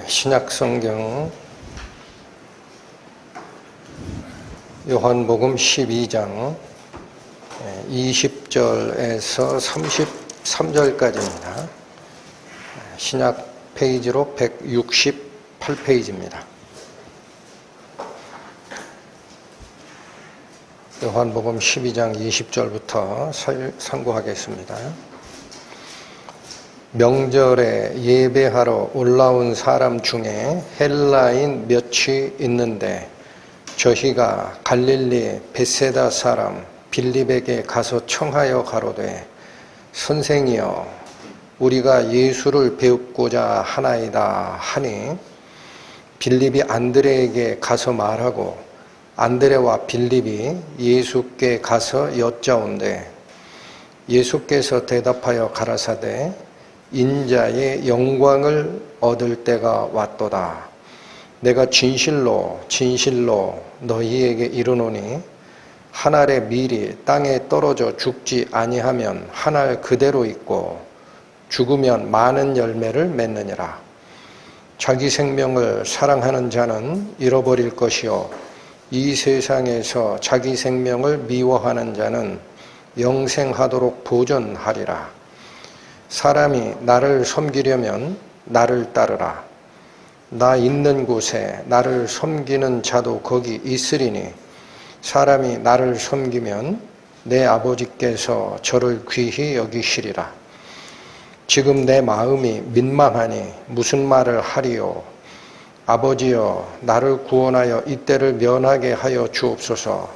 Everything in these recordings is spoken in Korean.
신약 성경 요한복음 12장 20절에서 33절까지입니다. 신약 페이지로 168페이지입니다. 요한복음 12장 20절부터 상고하겠습니다. 명절에 예배하러 올라온 사람 중에 헬라인 몇이 있는데 저희가 갈릴리 벳세다 사람 빌립에게 가서 청하여 가로되 선생이여 우리가 예수를 배우고자 하나이다 하니 빌립이 안드레에게 가서 말하고 안드레와 빌립이 예수께 가서 여짜온대 예수께서 대답하여 가라사대 인자의 영광을 얻을 때가 왔도다. 내가 진실로 너희에게 이르노니 한 알의 밀이 땅에 떨어져 죽지 아니하면 한 알 그대로 있고 죽으면 많은 열매를 맺느니라. 자기 생명을 사랑하는 자는 잃어버릴 것이요 이 세상에서 자기 생명을 미워하는 자는 영생하도록 보존하리라. 사람이 나를 섬기려면 나를 따르라. 나 있는 곳에 나를 섬기는 자도 거기 있으리니 사람이 나를 섬기면 내 아버지께서 저를 귀히 여기시리라. 지금 내 마음이 민망하니 무슨 말을 하리요. 아버지여 나를 구원하여 이때를 면하게 하여 주옵소서.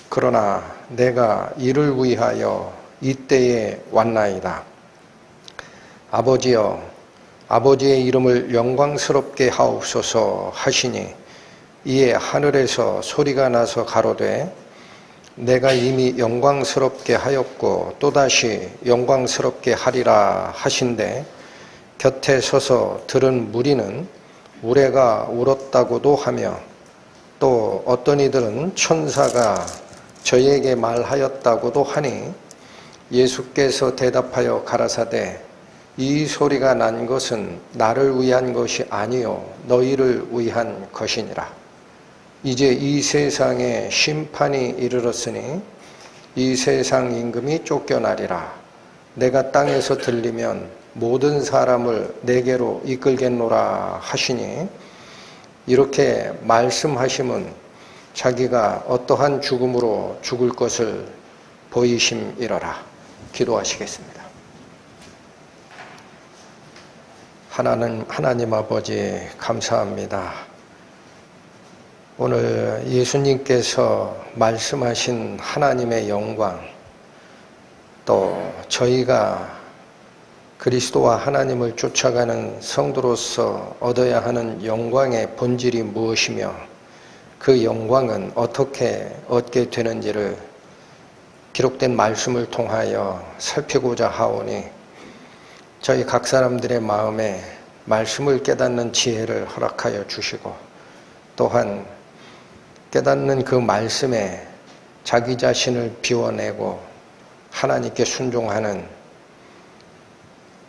그러나 내가 이를 위하여 이때에 왔나이다. 아버지여 아버지의 이름을 영광스럽게 하옵소서 하시니 이에 하늘에서 소리가 나서 가로되 내가 이미 영광스럽게 하였고 또다시 영광스럽게 하리라 하신대 곁에 서서 들은 무리는 우레가 울었다고도 하며 또 어떤 이들은 천사가 저에게 말하였다고도 하니 예수께서 대답하여 가라사대 이 소리가 난 것은 나를 위한 것이 아니요 너희를 위한 것이니라. 이제 이 세상에 심판이 이르렀으니 이 세상 임금이 쫓겨나리라. 내가 땅에서 들리면 모든 사람을 내게로 이끌겠노라 하시니 이렇게 말씀하심은 자기가 어떠한 죽음으로 죽을 것을 보이심이러라. 기도하시겠습니다. 하나님 아버지 감사합니다. 오늘 예수님께서 말씀하신 하나님의 영광 또 저희가 그리스도와 하나님을 쫓아가는 성도로서 얻어야 하는 영광의 본질이 무엇이며 그 영광은 어떻게 얻게 되는지를 기록된 말씀을 통하여 살피고자 하오니 저희 각 사람들의 마음에 말씀을 깨닫는 지혜를 허락하여 주시고 또한 깨닫는 그 말씀에 자기 자신을 비워내고 하나님께 순종하는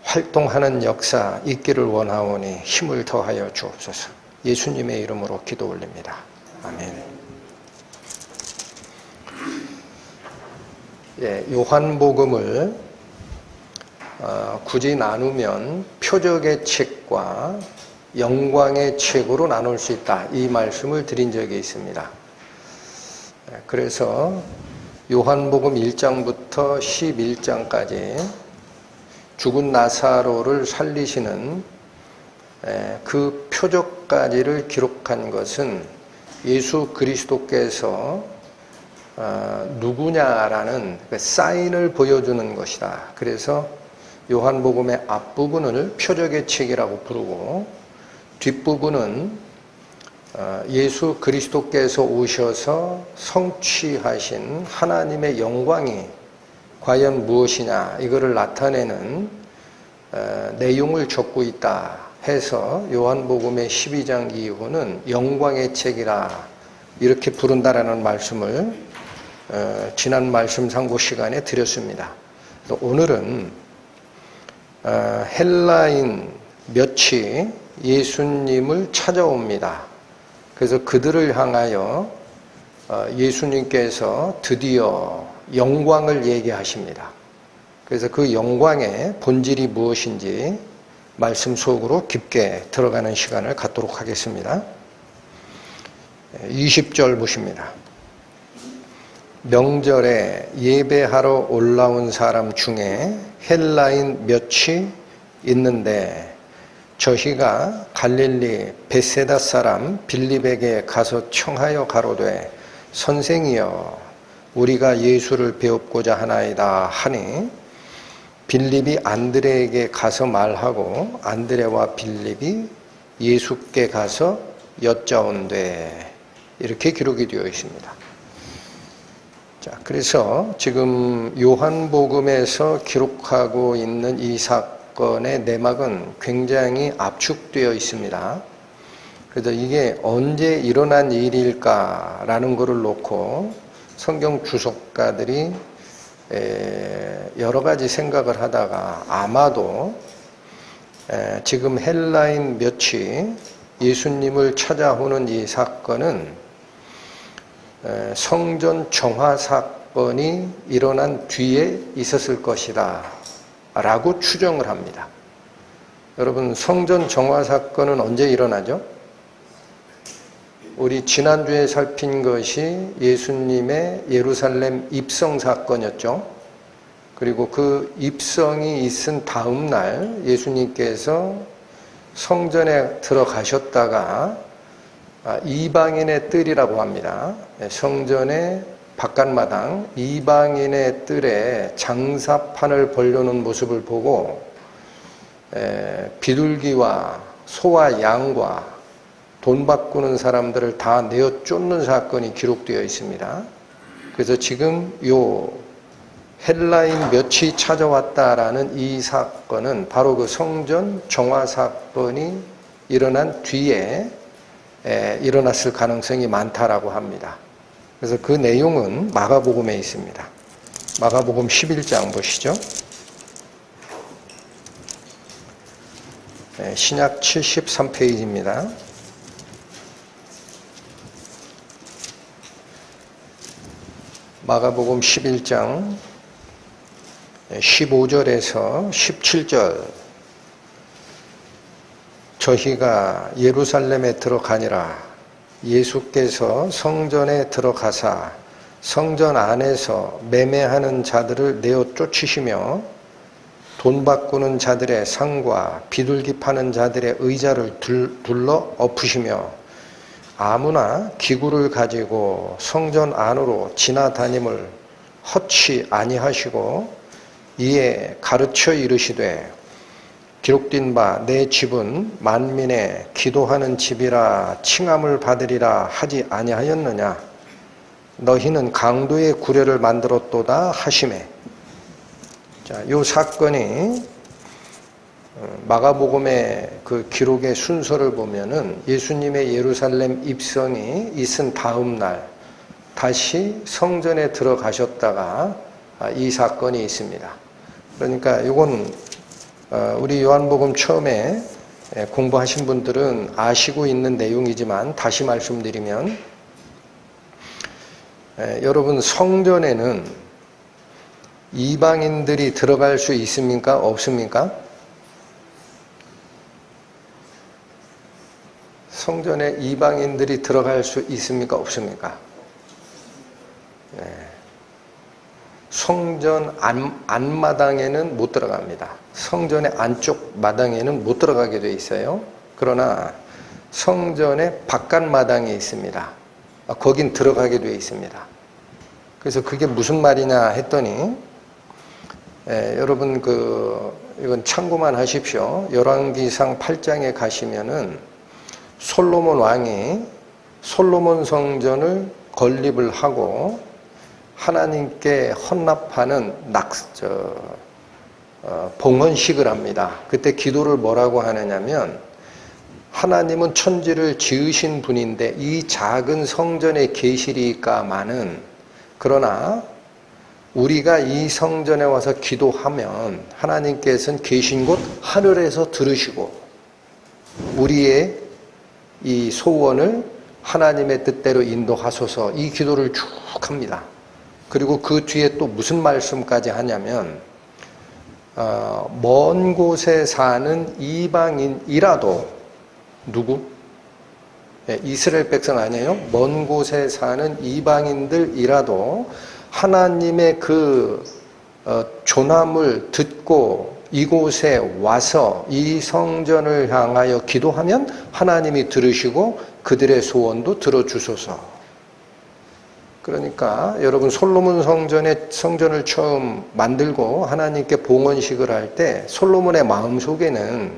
활동하는 역사 있기를 원하오니 힘을 더하여 주옵소서. 예수님의 이름으로 기도 올립니다. 아멘. 요한복음을 굳이 나누면 표적의 책과 영광의 책으로 나눌 수 있다. 이 말씀을 드린 적이 있습니다. 그래서 요한복음 1장부터 11장까지 죽은 나사로를 살리시는 그 표적까지를 기록한 것은 예수 그리스도께서 누구냐라는 사인을 보여주는 것이다. 그래서 요한복음의 앞부분을 표적의 책이라고 부르고 뒷부분은 예수 그리스도께서 오셔서 성취하신 하나님의 영광이 과연 무엇이냐 이거를 나타내는 내용을 적고 있다 해서 요한복음의 12장 이후는 영광의 책이라 이렇게 부른다라는 말씀을 지난 말씀 상고 시간에 드렸습니다. 오늘은 헬라인 몇이 예수님을 찾아옵니다. 그래서 그들을 향하여 예수님께서 드디어 영광을 얘기하십니다. 그래서 그 영광의 본질이 무엇인지 말씀 속으로 깊게 들어가는 시간을 갖도록 하겠습니다. 20절 보십니다. 명절에 예배하러 올라온 사람 중에 헬라인 몇이 있는데 저희가 갈릴리 벳세다 사람 빌립에게 가서 청하여 가로되 선생이여 우리가 예수를 배웁고자 하나이다 하니 빌립이 안드레에게 가서 말하고 안드레와 빌립이 예수께 가서 여짜온대 이렇게 기록이 되어 있습니다. 자, 그래서 지금 요한복음에서 기록하고 있는 이 사건의 내막은 굉장히 압축되어 있습니다. 그래서 이게 언제 일어난 일일까라는 것을 놓고 성경 주석가들이 여러 가지 생각을 하다가 아마도 지금 헬라인 몇이 예수님을 찾아오는 이 사건은 성전 정화 사건이 일어난 뒤에 있었을 것이다 라고 추정을 합니다. 여러분, 성전 정화 사건은 언제 일어나죠? 우리 지난주에 살핀 것이 예수님의 예루살렘 입성 사건이었죠. 그리고 그 입성이 있은 다음 날 예수님께서 성전에 들어가셨다가 이방인의 뜰이라고 합니다. 성전의 바깥마당 이방인의 뜰에 장사판을 벌려놓은 모습을 보고 비둘기와 소와 양과 돈 바꾸는 사람들을 다 내어 쫓는 사건이 기록되어 있습니다. 그래서 지금 요 헬라인 몇이 찾아왔다라는 이 사건은 바로 그 성전 정화 사건이 일어난 뒤에 일어났을 가능성이 많다라고 합니다. 그래서 그 내용은 마가복음에 있습니다. 마가복음 11장 보시죠. 신약 73페이지입니다. 마가복음 11장 15절에서 17절 저희가 예루살렘에 들어가니라 예수께서 성전에 들어가사 성전 안에서 매매하는 자들을 내어 쫓으시며 돈 바꾸는 자들의 상과 비둘기 파는 자들의 의자를 둘러 엎으시며 아무나 기구를 가지고 성전 안으로 지나다님을 허치 아니하시고 이에 가르쳐 이르시되 기록된 바 내 집은 만민의 기도하는 집이라 칭함을 받으리라 하지 아니하였느냐 너희는 강도의 구례를 만들었도다 하시매. 자, 이 사건이 마가복음의 그 기록의 순서를 보면은 예수님의 예루살렘 입성이 있은 다음 날 다시 성전에 들어가셨다가 이 사건이 있습니다. 그러니까 이건 우리 요한복음 처음에 공부하신 분들은 아시고 있는 내용이지만 다시 말씀드리면 여러분 성전에는 이방인들이 들어갈 수 있습니까? 없습니까? 성전에 이방인들이 들어갈 수 있습니까? 없습니까? 네. 성전 안마당에는 못 들어갑니다. 성전의 안쪽 마당에는 못 들어가게 되어 있어요. 그러나 성전의 바깥마당이 있습니다. 거긴 들어가게 되어 있습니다. 그래서 그게 무슨 말이냐 했더니 여러분 이건 참고만 하십시오. 열왕기상 8장에 가시면은 솔로몬 왕이 솔로몬 성전을 건립을 하고 하나님께 헌납하는 봉헌식을 합니다. 그때 기도를 뭐라고 하느냐면 하나님은 천지를 지으신 분인데 이 작은 성전에 계시리까마는 그러나 우리가 이 성전에 와서 기도하면 하나님께서는 계신 곳 하늘에서 들으시고 우리의 이 소원을 하나님의 뜻대로 인도하소서, 이 기도를 쭉 합니다. 그리고 그 뒤에 또 무슨 말씀까지 하냐면 먼 곳에 사는 이방인이라도 누구? 이스라엘 백성 아니에요? 먼 곳에 사는 이방인들이라도 하나님의 그 조남을 듣고 이곳에 와서 이 성전을 향하여 기도하면 하나님이 들으시고 그들의 소원도 들어주소서. 그러니까 여러분, 솔로몬 성전을 처음 만들고 하나님께 봉헌식을 할 때 솔로몬의 마음속에는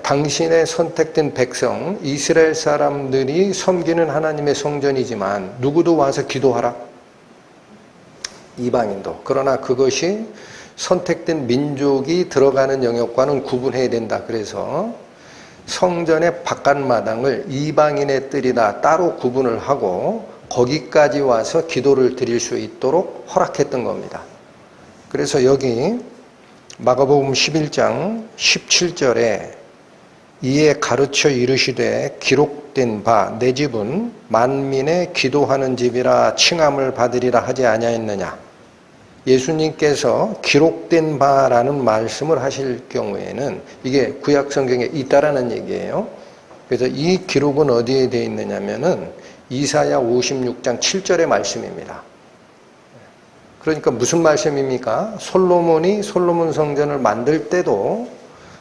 당신의 선택된 백성 이스라엘 사람들이 섬기는 하나님의 성전이지만 누구도 와서 기도하라, 이방인도. 그러나 그것이 선택된 민족이 들어가는 영역과는 구분해야 된다. 그래서 성전의 바깥마당을 이방인의 뜰이다 따로 구분을 하고 거기까지 와서 기도를 드릴 수 있도록 허락했던 겁니다. 그래서 여기 마가복음 11장 17절에 이에 가르쳐 이르시되 기록된 바 내 집은 만민의 기도하는 집이라 칭함을 받으리라 하지 아니하였느냐. 예수님께서 기록된 바라는 말씀을 하실 경우에는 이게 구약 성경에 있다라는 얘기예요. 그래서 이 기록은 어디에 되어 있느냐면은 이사야 56장 7절의 말씀입니다. 그러니까 무슨 말씀입니까? 솔로몬이 솔로몬 성전을 만들 때도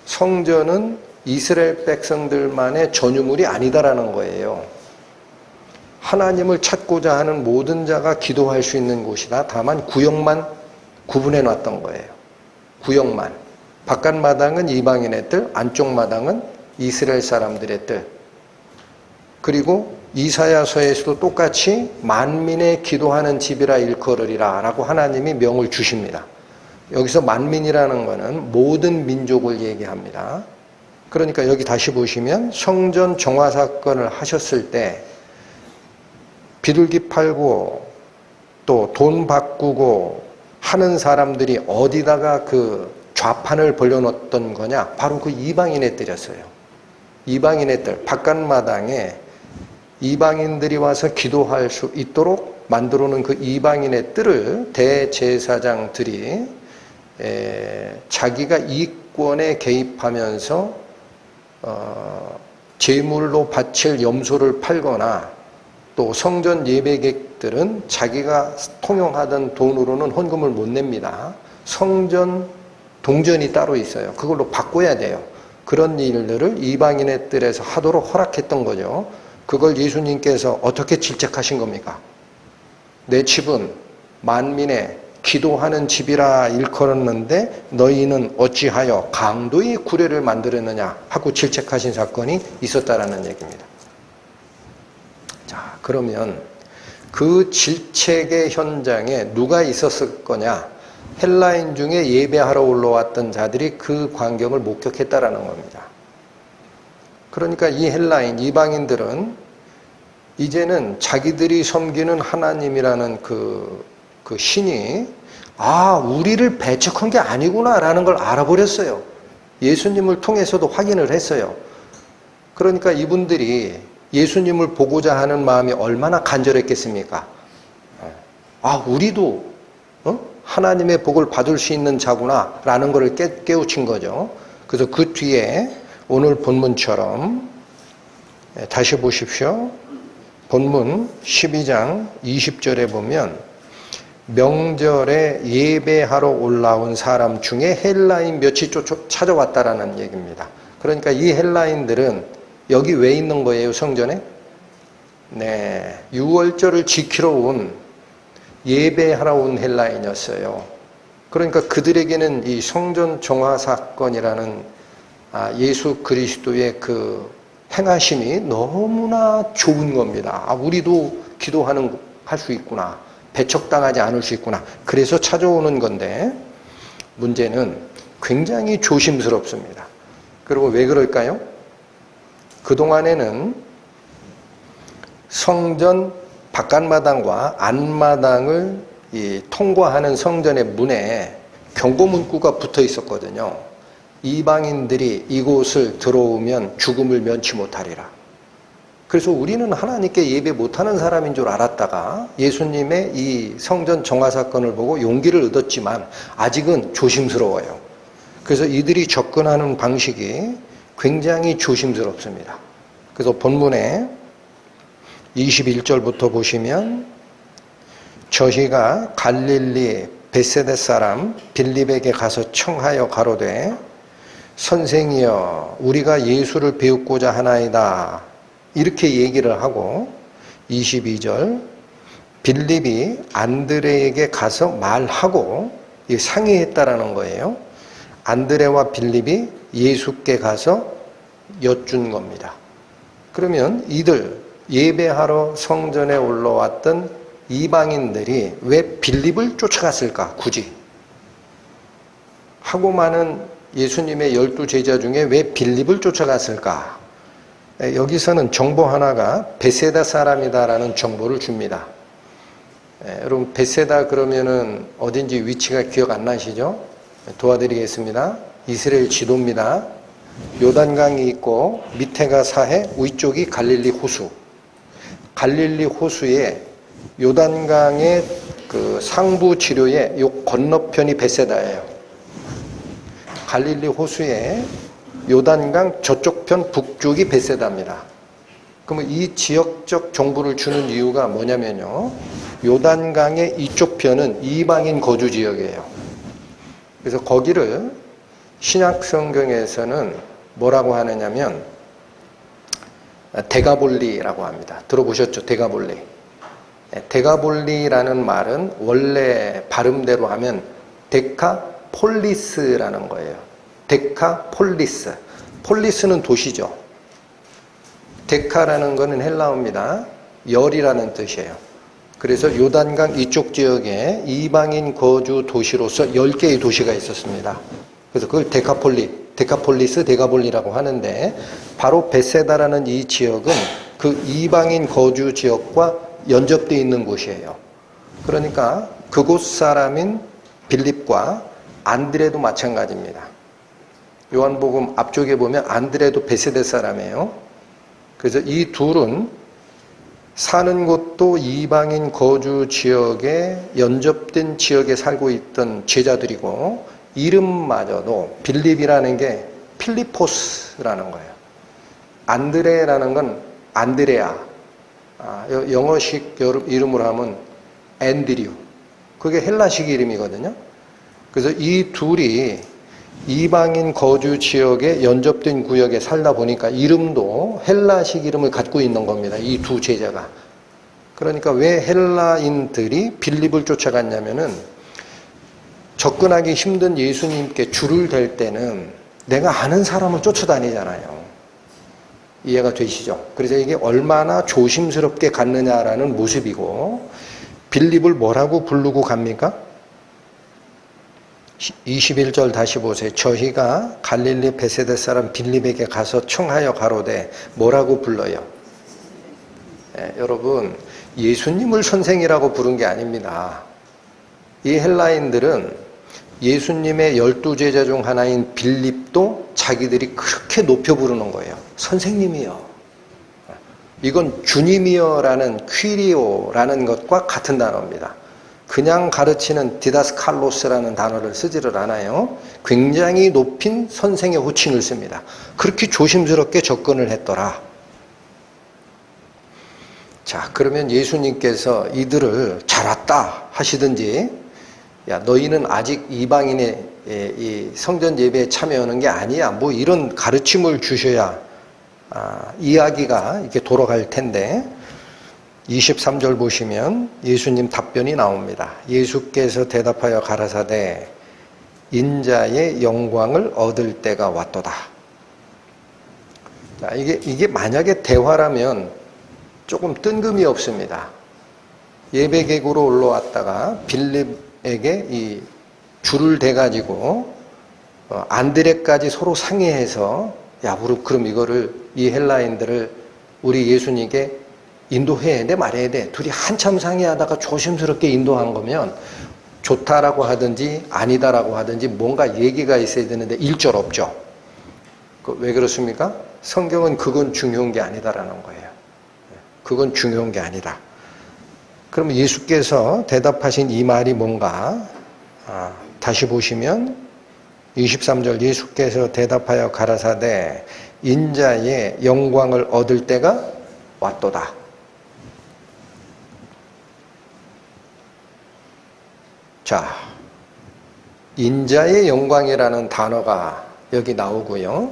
성전은 이스라엘 백성들만의 전유물이 아니다라는 거예요. 하나님을 찾고자 하는 모든 자가 기도할 수 있는 곳이다. 다만 구역만 구분해 놨던 거예요. 구역만. 바깥 마당은 이방인의 뜰, 안쪽 마당은 이스라엘 사람들의 뜰. 그리고 이사야서에서도 똑같이 만민의 기도하는 집이라 일컬으리라 라고 하나님이 명을 주십니다. 여기서 만민이라는 것은 모든 민족을 얘기합니다. 그러니까 여기 다시 보시면 성전 정화 사건을 하셨을 때 비둘기 팔고 또 돈 바꾸고 하는 사람들이 어디다가 그 좌판을 벌려놓았던 거냐? 바로 그 이방인의 뜰이었어요. 이방인의 뜰, 바깥마당에 이방인들이 와서 기도할 수 있도록 만들어 놓은 그 이방인의 뜰을 대제사장들이 자기가 이권에 개입하면서 제물로 바칠 염소를 팔거나 또 성전 예배객들은 자기가 통용하던 돈으로는 헌금을 못 냅니다. 성전 동전이 따로 있어요. 그걸로 바꿔야 돼요. 그런 일들을 이방인의 뜰에서 하도록 허락했던 거죠. 그걸 예수님께서 어떻게 질책하신 겁니까? 내 집은 만민의 기도하는 집이라 일컬었는데 너희는 어찌하여 강도의 구례를 만들었느냐 하고 질책하신 사건이 있었다라는 얘기입니다. 자, 그러면 그 질책의 현장에 누가 있었을 거냐? 헬라인 중에 예배하러 올라왔던 자들이 그 광경을 목격했다라는 겁니다. 그러니까 이 헬라인, 이방인들은 이제는 자기들이 섬기는 하나님이라는 그 신이 우리를 배척한 게 아니구나 라는 걸 알아버렸어요. 예수님을 통해서도 확인을 했어요. 그러니까 이분들이 예수님을 보고자 하는 마음이 얼마나 간절했겠습니까? 우리도 하나님의 복을 받을 수 있는 자구나 라는 걸 깨우친 거죠. 그래서 그 뒤에 오늘 본문처럼 다시 보십시오. 본문 12장 20절에 보면 명절에 예배하러 올라온 사람 중에 헬라인 몇이 찾아왔다라는 얘기입니다. 그러니까 이 헬라인들은 여기 왜 있는 거예요, 성전에? 네, 유월절을 지키러 온, 예배하러 온 헬라인이었어요. 그러니까 그들에게는 이 성전 정화 사건이라는 예수 그리스도의 그 행하심이 너무나 좋은 겁니다. 우리도 할 수 있구나. 배척당하지 않을 수 있구나. 그래서 찾아오는 건데 문제는 굉장히 조심스럽습니다. 그리고 왜 그럴까요? 그동안에는 성전 바깥마당과 안마당을 통과하는 성전의 문에 경고 문구가 붙어 있었거든요. 이방인들이 이곳을 들어오면 죽음을 면치 못하리라. 그래서 우리는 하나님께 예배 못하는 사람인 줄 알았다가 예수님의 이 성전 정화 사건을 보고 용기를 얻었지만 아직은 조심스러워요. 그래서 이들이 접근하는 방식이 굉장히 조심스럽습니다. 그래서 본문에 21절부터 보시면 저희가 갈릴리 벳세다 사람 빌립에게 가서 청하여 가로되 선생이여 우리가 예수를 배우고자 하나이다. 이렇게 얘기를 하고 22절 빌립이 안드레에게 가서 말하고 상의했다라는 거예요. 안드레와 빌립이 예수께 가서 여쭌 겁니다. 그러면 이들 예배하러 성전에 올라왔던 이방인들이 왜 빌립을 쫓아갔을까? 굳이. 하고 많은 예수님의 12제자 중에 왜 빌립을 쫓아갔을까? 여기서는 정보 하나가 벳세다 사람이다라는 정보를 줍니다. 여러분 벳세다 그러면은 어딘지 위치가 기억 안 나시죠? 도와드리겠습니다. 이스라엘 지도입니다. 요단강이 있고 밑에가 사해, 위쪽이 갈릴리 호수. 갈릴리 호수에 요단강의 그 상부 지류의 요 건너편이 벳세다예요. 갈릴리 호수에 요단강 저쪽 편 북쪽이 벳세다입니다. 그러면 이 지역적 정보를 주는 이유가 뭐냐면요. 요단강의 이쪽 편은 이방인 거주 지역이에요. 그래서 거기를 신약 성경에서는 뭐라고 하느냐면 데가볼리라고 합니다. 들어보셨죠? 데가볼리. 데가볼리라는 말은 원래 발음대로 하면 데카폴리스라는 거예요. 데카폴리스. 폴리스는 도시죠. 데카라는 것은 헬라어입니다. 열이라는 뜻이에요. 그래서 요단강 이쪽 지역에 이방인 거주 도시로서 10개의 도시가 있었습니다. 그래서 그걸 데카폴리스, 데가볼리라고 하는데 바로 벳세다라는 이 지역은 그 이방인 거주 지역과 연접되어 있는 곳이에요. 그러니까 그곳 사람인 빌립과 안드레도 마찬가지입니다. 요한복음 앞쪽에 보면 안드레도 벳세다 사람이에요. 그래서 이 둘은 사는 곳도 이방인 거주 지역에 연접된 지역에 살고 있던 제자들이고 이름마저도 빌립이라는 게 필리포스라는 거예요. 안드레라는 건 안드레아. 영어식 이름으로 하면 앤드류. 그게 헬라식 이름이거든요. 그래서 이 둘이 이방인 거주 지역에 연접된 구역에 살다 보니까 이름도 헬라식 이름을 갖고 있는 겁니다. 이 두 제자가. 그러니까 왜 헬라인들이 빌립을 쫓아갔냐면은 접근하기 힘든 예수님께 줄을 댈 때는 내가 아는 사람을 쫓아다니잖아요. 이해가 되시죠? 그래서 이게 얼마나 조심스럽게 갔느냐라는 모습이고 빌립을 뭐라고 부르고 갑니까? 21절 다시 보세요. 저희가 갈릴리 벳세다 사람 빌립에게 가서 청하여 가로되 뭐라고 불러요? 여러분 예수님을 선생이라고 부른 게 아닙니다. 이 헬라인들은 예수님의 12제자 중 하나인 빌립도 자기들이 그렇게 높여 부르는 거예요. 선생님이요. 이건 주님이요라는 퀴리오라는 것과 같은 단어입니다. 그냥 가르치는 디다스칼로스라는 단어를 쓰지를 않아요. 굉장히 높인 선생의 호칭을 씁니다. 그렇게 조심스럽게 접근을 했더라. 자, 그러면 예수님께서 이들을 잘 왔다 하시든지 야, 너희는 아직 이방인의 이 성전 예배에 참여하는 게 아니야. 뭐 이런 가르침을 주셔야 이야기가 이렇게 돌아갈 텐데 23절 보시면 예수님 답변이 나옵니다. 예수께서 대답하여 가라사대 인자의 영광을 얻을 때가 왔도다. 자, 이게 만약에 대화라면 조금 뜬금이 없습니다. 예배객으로 올라왔다가 빌립에게 이 줄을 대가지고 안드레까지 서로 상의해서 야, 그럼 이거를 이 헬라인들을 우리 예수님께 인도해야 돼 말해야 돼. 둘이 한참 상의하다가 조심스럽게 인도한 거면 좋다라고 하든지 아니다라고 하든지 뭔가 얘기가 있어야 되는데 1절 없죠. 왜 그렇습니까? 성경은 그건 중요한 게 아니다라는 거예요. 그건 중요한 게 아니다. 그럼 예수께서 대답하신 이 말이 뭔가? 다시 보시면 23절 예수께서 대답하여 가라사대 인자의 영광을 얻을 때가 왔도다. 자, 인자의 영광이라는 단어가 여기 나오고요.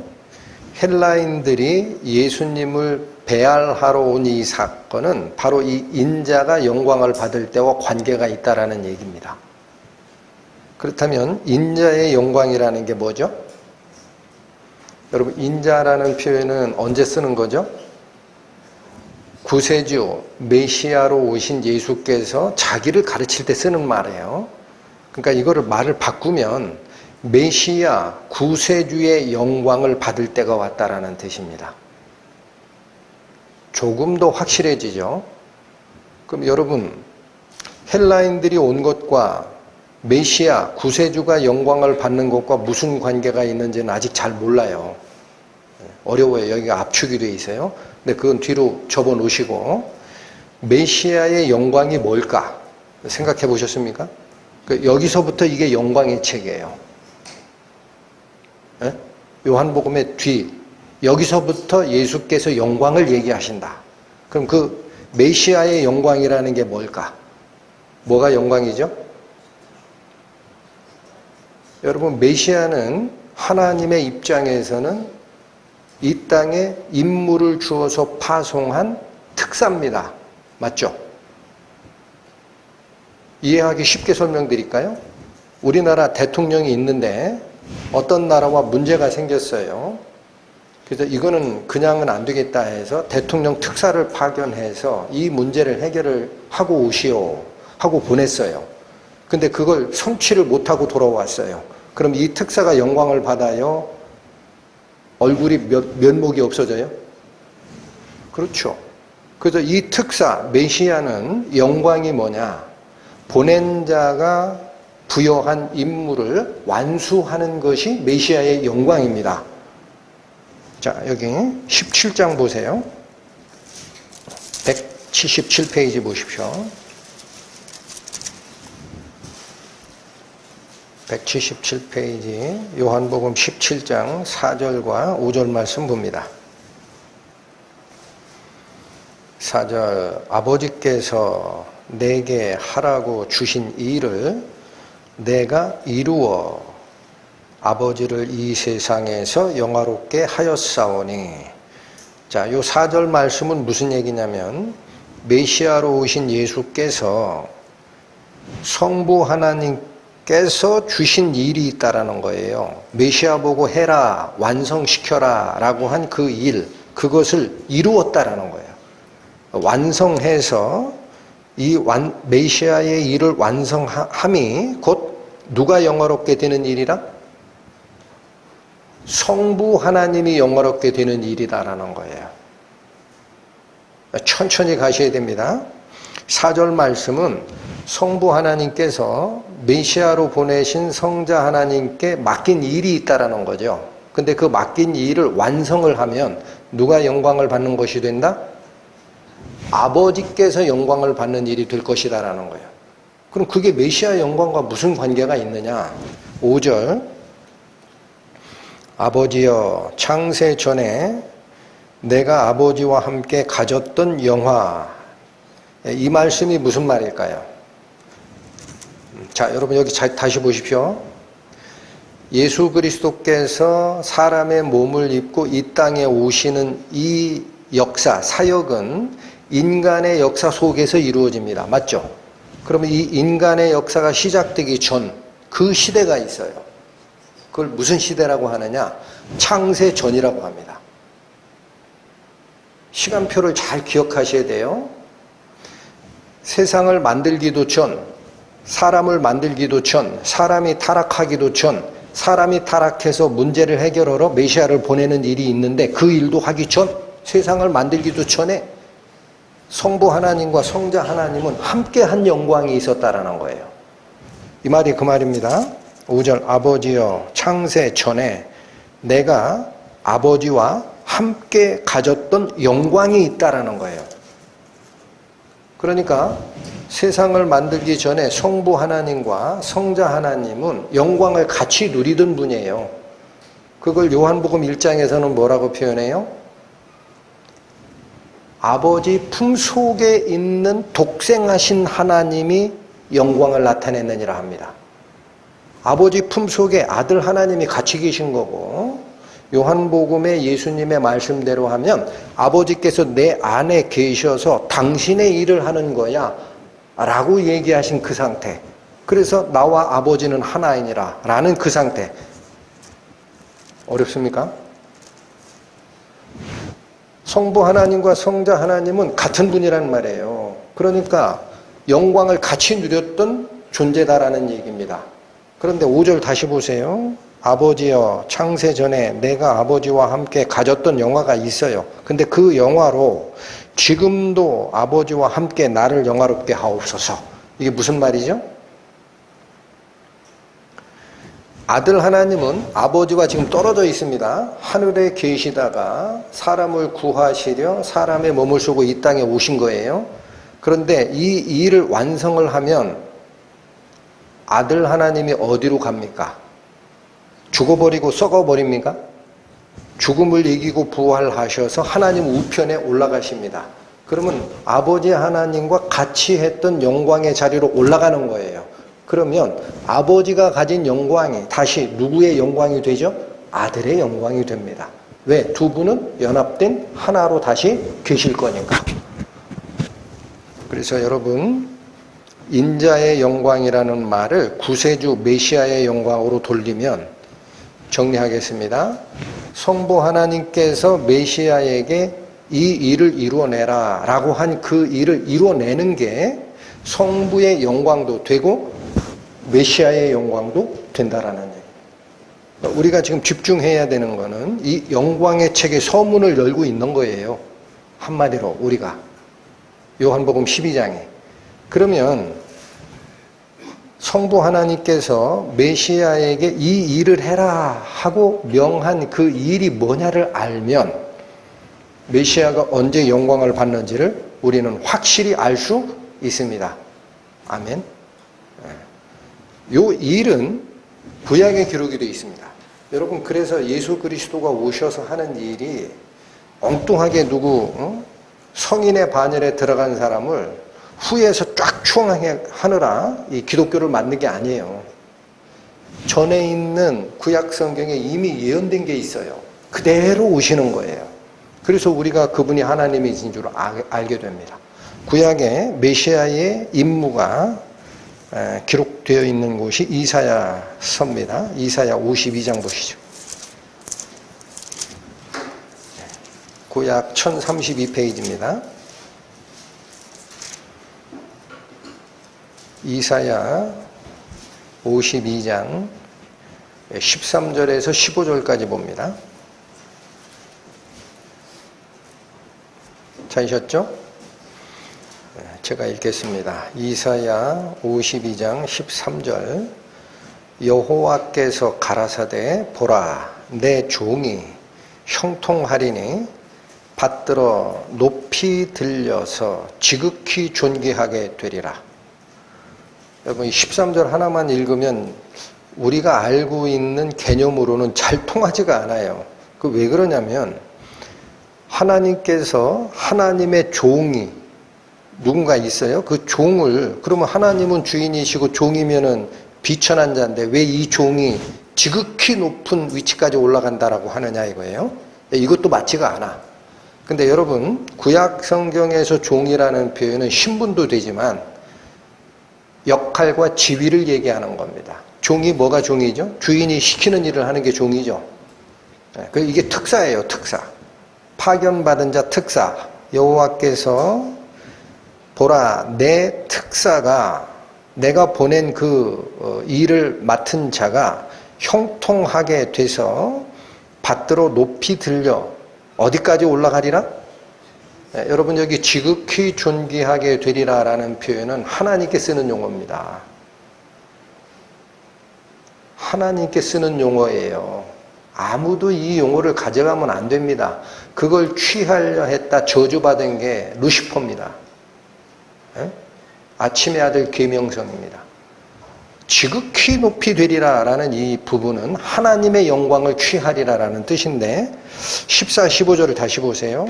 헬라인들이 예수님을 배알하러 온 이 사건은 바로 이 인자가 영광을 받을 때와 관계가 있다라는 얘기입니다. 그렇다면 인자의 영광이라는 게 뭐죠? 여러분, 인자라는 표현은 언제 쓰는 거죠? 구세주, 메시아로 오신 예수께서 자기를 가르칠 때 쓰는 말이에요. 그러니까 이거를 말을 바꾸면 메시아, 구세주의 영광을 받을 때가 왔다라는 뜻입니다. 조금 더 확실해지죠? 그럼 여러분, 헬라인들이 온 것과 메시아, 구세주가 영광을 받는 것과 무슨 관계가 있는지는 아직 잘 몰라요. 어려워요. 여기가 압축이 되어 있어요. 근데 그건 뒤로 접어놓으시고 메시아의 영광이 뭘까? 생각해 보셨습니까? 여기서부터 이게 영광의 책이에요. 요한복음의 뒤 여기서부터 예수께서 영광을 얘기하신다. 그럼 그 메시아의 영광이라는 게 뭘까? 뭐가 영광이죠? 여러분, 메시아는 하나님의 입장에서는 이 땅에 임무를 주어서 파송한 특사입니다. 맞죠? 이해하기 쉽게 설명드릴까요? 우리나라 대통령이 있는데 어떤 나라와 문제가 생겼어요. 그래서 이거는 그냥은 안 되겠다 해서 대통령 특사를 파견해서 이 문제를 해결을 하고 오시오 하고 보냈어요. 근데 그걸 성취를 못하고 돌아왔어요. 그럼 이 특사가 영광을 받아요? 얼굴이 면목이 없어져요? 그렇죠. 그래서 이 특사, 메시아는 영광이 뭐냐? 보낸 자가 부여한 임무를 완수하는 것이 메시아의 영광입니다. 자, 여기 17장 보세요. 177페이지 보십시오. 177페이지 요한복음 17장 4절과 5절 말씀 봅니다. 4절 아버지께서 내게 하라고 주신 일을 내가 이루어 아버지를 이 세상에서 영화롭게 하였사오니. 자, 요 4절 말씀은 무슨 얘기냐면 메시아로 오신 예수께서 성부 하나님께서 주신 일이 있다라는 거예요. 메시아 보고 해라, 완성시켜라 라고 한 그 일, 그것을 이루었다라는 거예요. 완성해서 이 메시아의 일을 완성함이 곧 누가 영화롭게 되는 일이라? 성부 하나님이 영화롭게 되는 일이다라는 거예요. 천천히 가셔야 됩니다. 4절 말씀은 성부 하나님께서 메시아로 보내신 성자 하나님께 맡긴 일이 있다라는 거죠. 근데 그 맡긴 일을 완성을 하면 누가 영광을 받는 것이 된다? 아버지께서 영광을 받는 일이 될 것이다라는 거예요. 그럼 그게 메시아 영광과 무슨 관계가 있느냐? 5절 아버지여 창세 전에 내가 아버지와 함께 가졌던 영화. 이 말씀이 무슨 말일까요? 자, 여러분 여기 다시 보십시오. 예수 그리스도께서 사람의 몸을 입고 이 땅에 오시는 이 역사, 사역은 인간의 역사 속에서 이루어집니다. 맞죠? 그러면 이 인간의 역사가 시작되기 전 그 시대가 있어요. 그걸 무슨 시대라고 하느냐? 창세 전이라고 합니다. 시간표를 잘 기억하셔야 돼요. 세상을 만들기도 전, 사람을 만들기도 전, 사람이 타락하기도 전, 사람이 타락해서 문제를 해결하러 메시아를 보내는 일이 있는데 그 일도 하기 전, 세상을 만들기도 전에 성부 하나님과 성자 하나님은 함께 한 영광이 있었다라는 거예요. 이 말이 그 말입니다. 5절 아버지여 창세 전에 내가 아버지와 함께 가졌던 영광이 있다라는 거예요. 그러니까 세상을 만들기 전에 성부 하나님과 성자 하나님은 영광을 같이 누리던 분이에요. 그걸 요한복음 1장에서는 뭐라고 표현해요? 아버지 품속에 있는 독생하신 하나님이 영광을 나타냈느니라 합니다. 아버지 품속에 아들 하나님이 같이 계신 거고, 요한복음의 예수님의 말씀대로 하면 아버지께서 내 안에 계셔서 당신의 일을 하는 거야 라고 얘기하신 그 상태. 그래서 나와 아버지는 하나이니라 라는 그 상태. 어렵습니까? 성부 하나님과 성자 하나님은 같은 분이란 말이에요. 그러니까 영광을 같이 누렸던 존재다라는 얘기입니다. 그런데 5절 다시 보세요. 아버지여 창세 전에 내가 아버지와 함께 가졌던 영화가 있어요. 근데 그 영화로 지금도 아버지와 함께 나를 영화롭게 하옵소서. 이게 무슨 말이죠? 아들 하나님은 아버지와 지금 떨어져 있습니다. 하늘에 계시다가 사람을 구하시려 사람의 몸을 쓰고 이 땅에 오신 거예요. 그런데 이 일을 완성을 하면 아들 하나님이 어디로 갑니까? 죽어버리고 썩어버립니까? 죽음을 이기고 부활하셔서 하나님 우편에 올라가십니다. 그러면 아버지 하나님과 같이 했던 영광의 자리로 올라가는 거예요. 그러면 아버지가 가진 영광이 다시 누구의 영광이 되죠? 아들의 영광이 됩니다. 왜? 두 분은 연합된 하나로 다시 계실 거니까. 그래서 여러분, 인자의 영광이라는 말을 구세주 메시아의 영광으로 돌리면 정리하겠습니다. 성부 하나님께서 메시아에게 이 일을 이루어내라 라고 한 그 일을 이루어내는 게 성부의 영광도 되고 메시아의 영광도 된다라는 얘기예요. 우리가 지금 집중해야 되는 거는 이 영광의 책의 서문을 열고 있는 거예요. 한마디로 우리가 요한복음 12장에. 그러면 성부 하나님께서 메시아에게 이 일을 해라 하고 명한 그 일이 뭐냐를 알면 메시아가 언제 영광을 받는지를 우리는 확실히 알 수 있습니다. 아멘. 요 일은 구약에 기록이 되어 있습니다. 여러분, 그래서 예수 그리스도가 오셔서 하는 일이 엉뚱하게 누구 성인의 반열에 들어간 사람을 후에서 쫙 추앙하게 하느라 이 기독교를 만든 게 아니에요. 전에 있는 구약 성경에 이미 예언된 게 있어요. 그대로 오시는 거예요. 그래서 우리가 그분이 하나님이신 줄 알게 됩니다. 구약에 메시아의 임무가 기록되어 있는 곳이 이사야서입니다. 이사야 52장 보시죠. 구약 1032페이지입니다. 이사야 52장 13절에서 15절까지 봅니다. 찾으셨죠? 제가 읽겠습니다. 이사야 52장 13절 여호와께서 가라사대 보라 내 종이 형통하리니 받들어 높이 들려서 지극히 존귀하게 되리라. 여러분 13절 하나만 읽으면 우리가 알고 있는 개념으로는 잘 통하지가 않아요. 그 왜 그러냐면 하나님께서 하나님의 종이 누군가 있어요. 그 종을 그러면 하나님은 주인이시고 종이면은 비천한 자인데 왜 이 종이 지극히 높은 위치까지 올라간다라고 하느냐 이거예요. 이것도 맞지가 않아. 근데 여러분 구약 성경에서 종이라는 표현은 신분도 되지만 역할과 지위를 얘기하는 겁니다. 종이 뭐가 종이죠? 주인이 시키는 일을 하는 게 종이죠. 이게 특사예요. 특사. 파견받은 자 특사. 여호와께서 보라 내 특사가 내가 보낸 그 일을 맡은 자가 형통하게 돼서 받들어 높이 들려 어디까지 올라가리라? 여러분 여기 지극히 존귀하게 되리라 라는 표현은 하나님께 쓰는 용어입니다. 하나님께 쓰는 용어예요. 아무도 이 용어를 가져가면 안 됩니다. 그걸 취하려 했다 저주받은 게 루시퍼입니다. 에? 아침의 아들 계명성입니다. 지극히 높이 되리라 라는 이 부분은 하나님의 영광을 취하리라 라는 뜻인데 14, 15절을 다시 보세요.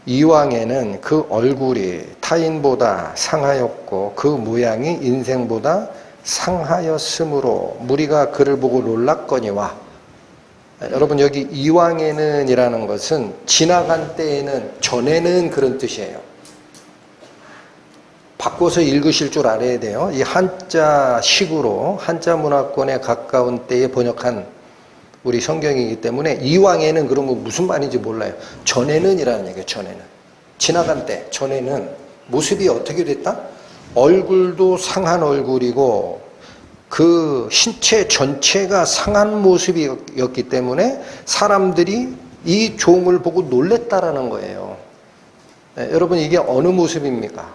이왕에는 그 얼굴이 타인보다 상하였고 그 모양이 인생보다 상하였으므로 무리가 그를 보고 놀랐거니와. 여러분 여기 이왕에는 이라는 것은 지나간 때에는 전에는 그런 뜻이에요. 바꿔서 읽으실 줄 알아야 돼요. 이 한자식으로 한자 문화권에 가까운 때에 번역한 우리 성경이기 때문에 이왕에는 그러면 무슨 말인지 몰라요. 전에는 이라는 얘기예요. 전에는. 지나간 때 전에는 모습이 어떻게 됐다? 얼굴도 상한 얼굴이고 그 신체 전체가 상한 모습이었기 때문에 사람들이 이 종을 보고 놀랬다라는 거예요. 네, 여러분 이게 어느 모습입니까?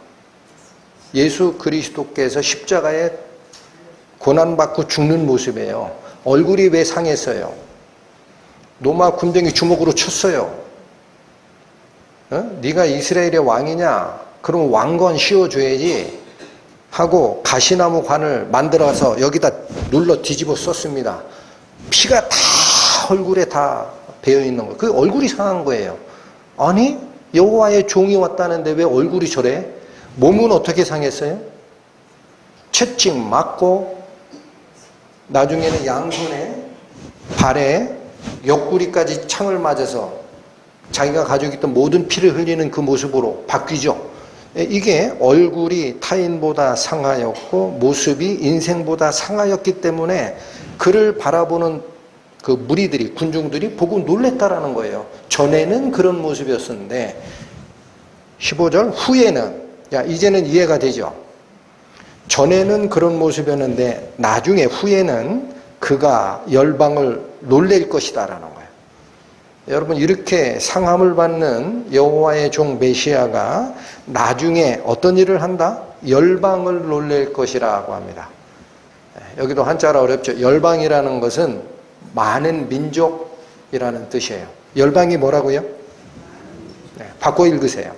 예수 그리스도께서 십자가에 고난받고 죽는 모습이에요. 얼굴이 왜 상했어요? 로마 군병이 주먹으로 쳤어요. 네가 이스라엘의 왕이냐? 그럼 왕건 씌워줘야지 하고 가시나무 관을 만들어서 여기다 눌러 뒤집어 썼습니다. 피가 다 얼굴에 다 배어있는 거예요. 그 얼굴이 상한 거예요. 아니 여호와의 종이 왔다는데 왜 얼굴이 저래? 몸은 어떻게 상했어요? 채찍 맞고 나중에는 양손에 발에 옆구리까지 창을 맞아서 자기가 가지고 있던 모든 피를 흘리는 그 모습으로 바뀌죠. 이게 얼굴이 타인보다 상하였고 모습이 인생보다 상하였기 때문에 그를 바라보는 그 무리들이 군중들이 보고 놀랬다라는 거예요. 전에는 그런 모습이었었는데 15절 후에는 야 이제는 이해가 되죠. 전에는 그런 모습이었는데 나중에 후에는 그가 열방을 놀랄 것이다라는 거예요. 여러분 이렇게 상함을 받는 여호와의 종 메시아가 나중에 어떤 일을 한다? 열방을 놀랄 것이라고 합니다. 여기도 한자라 어렵죠. 열방이라는 것은 많은 민족이라는 뜻이에요. 열방이 뭐라고요? 바꿔 읽으세요.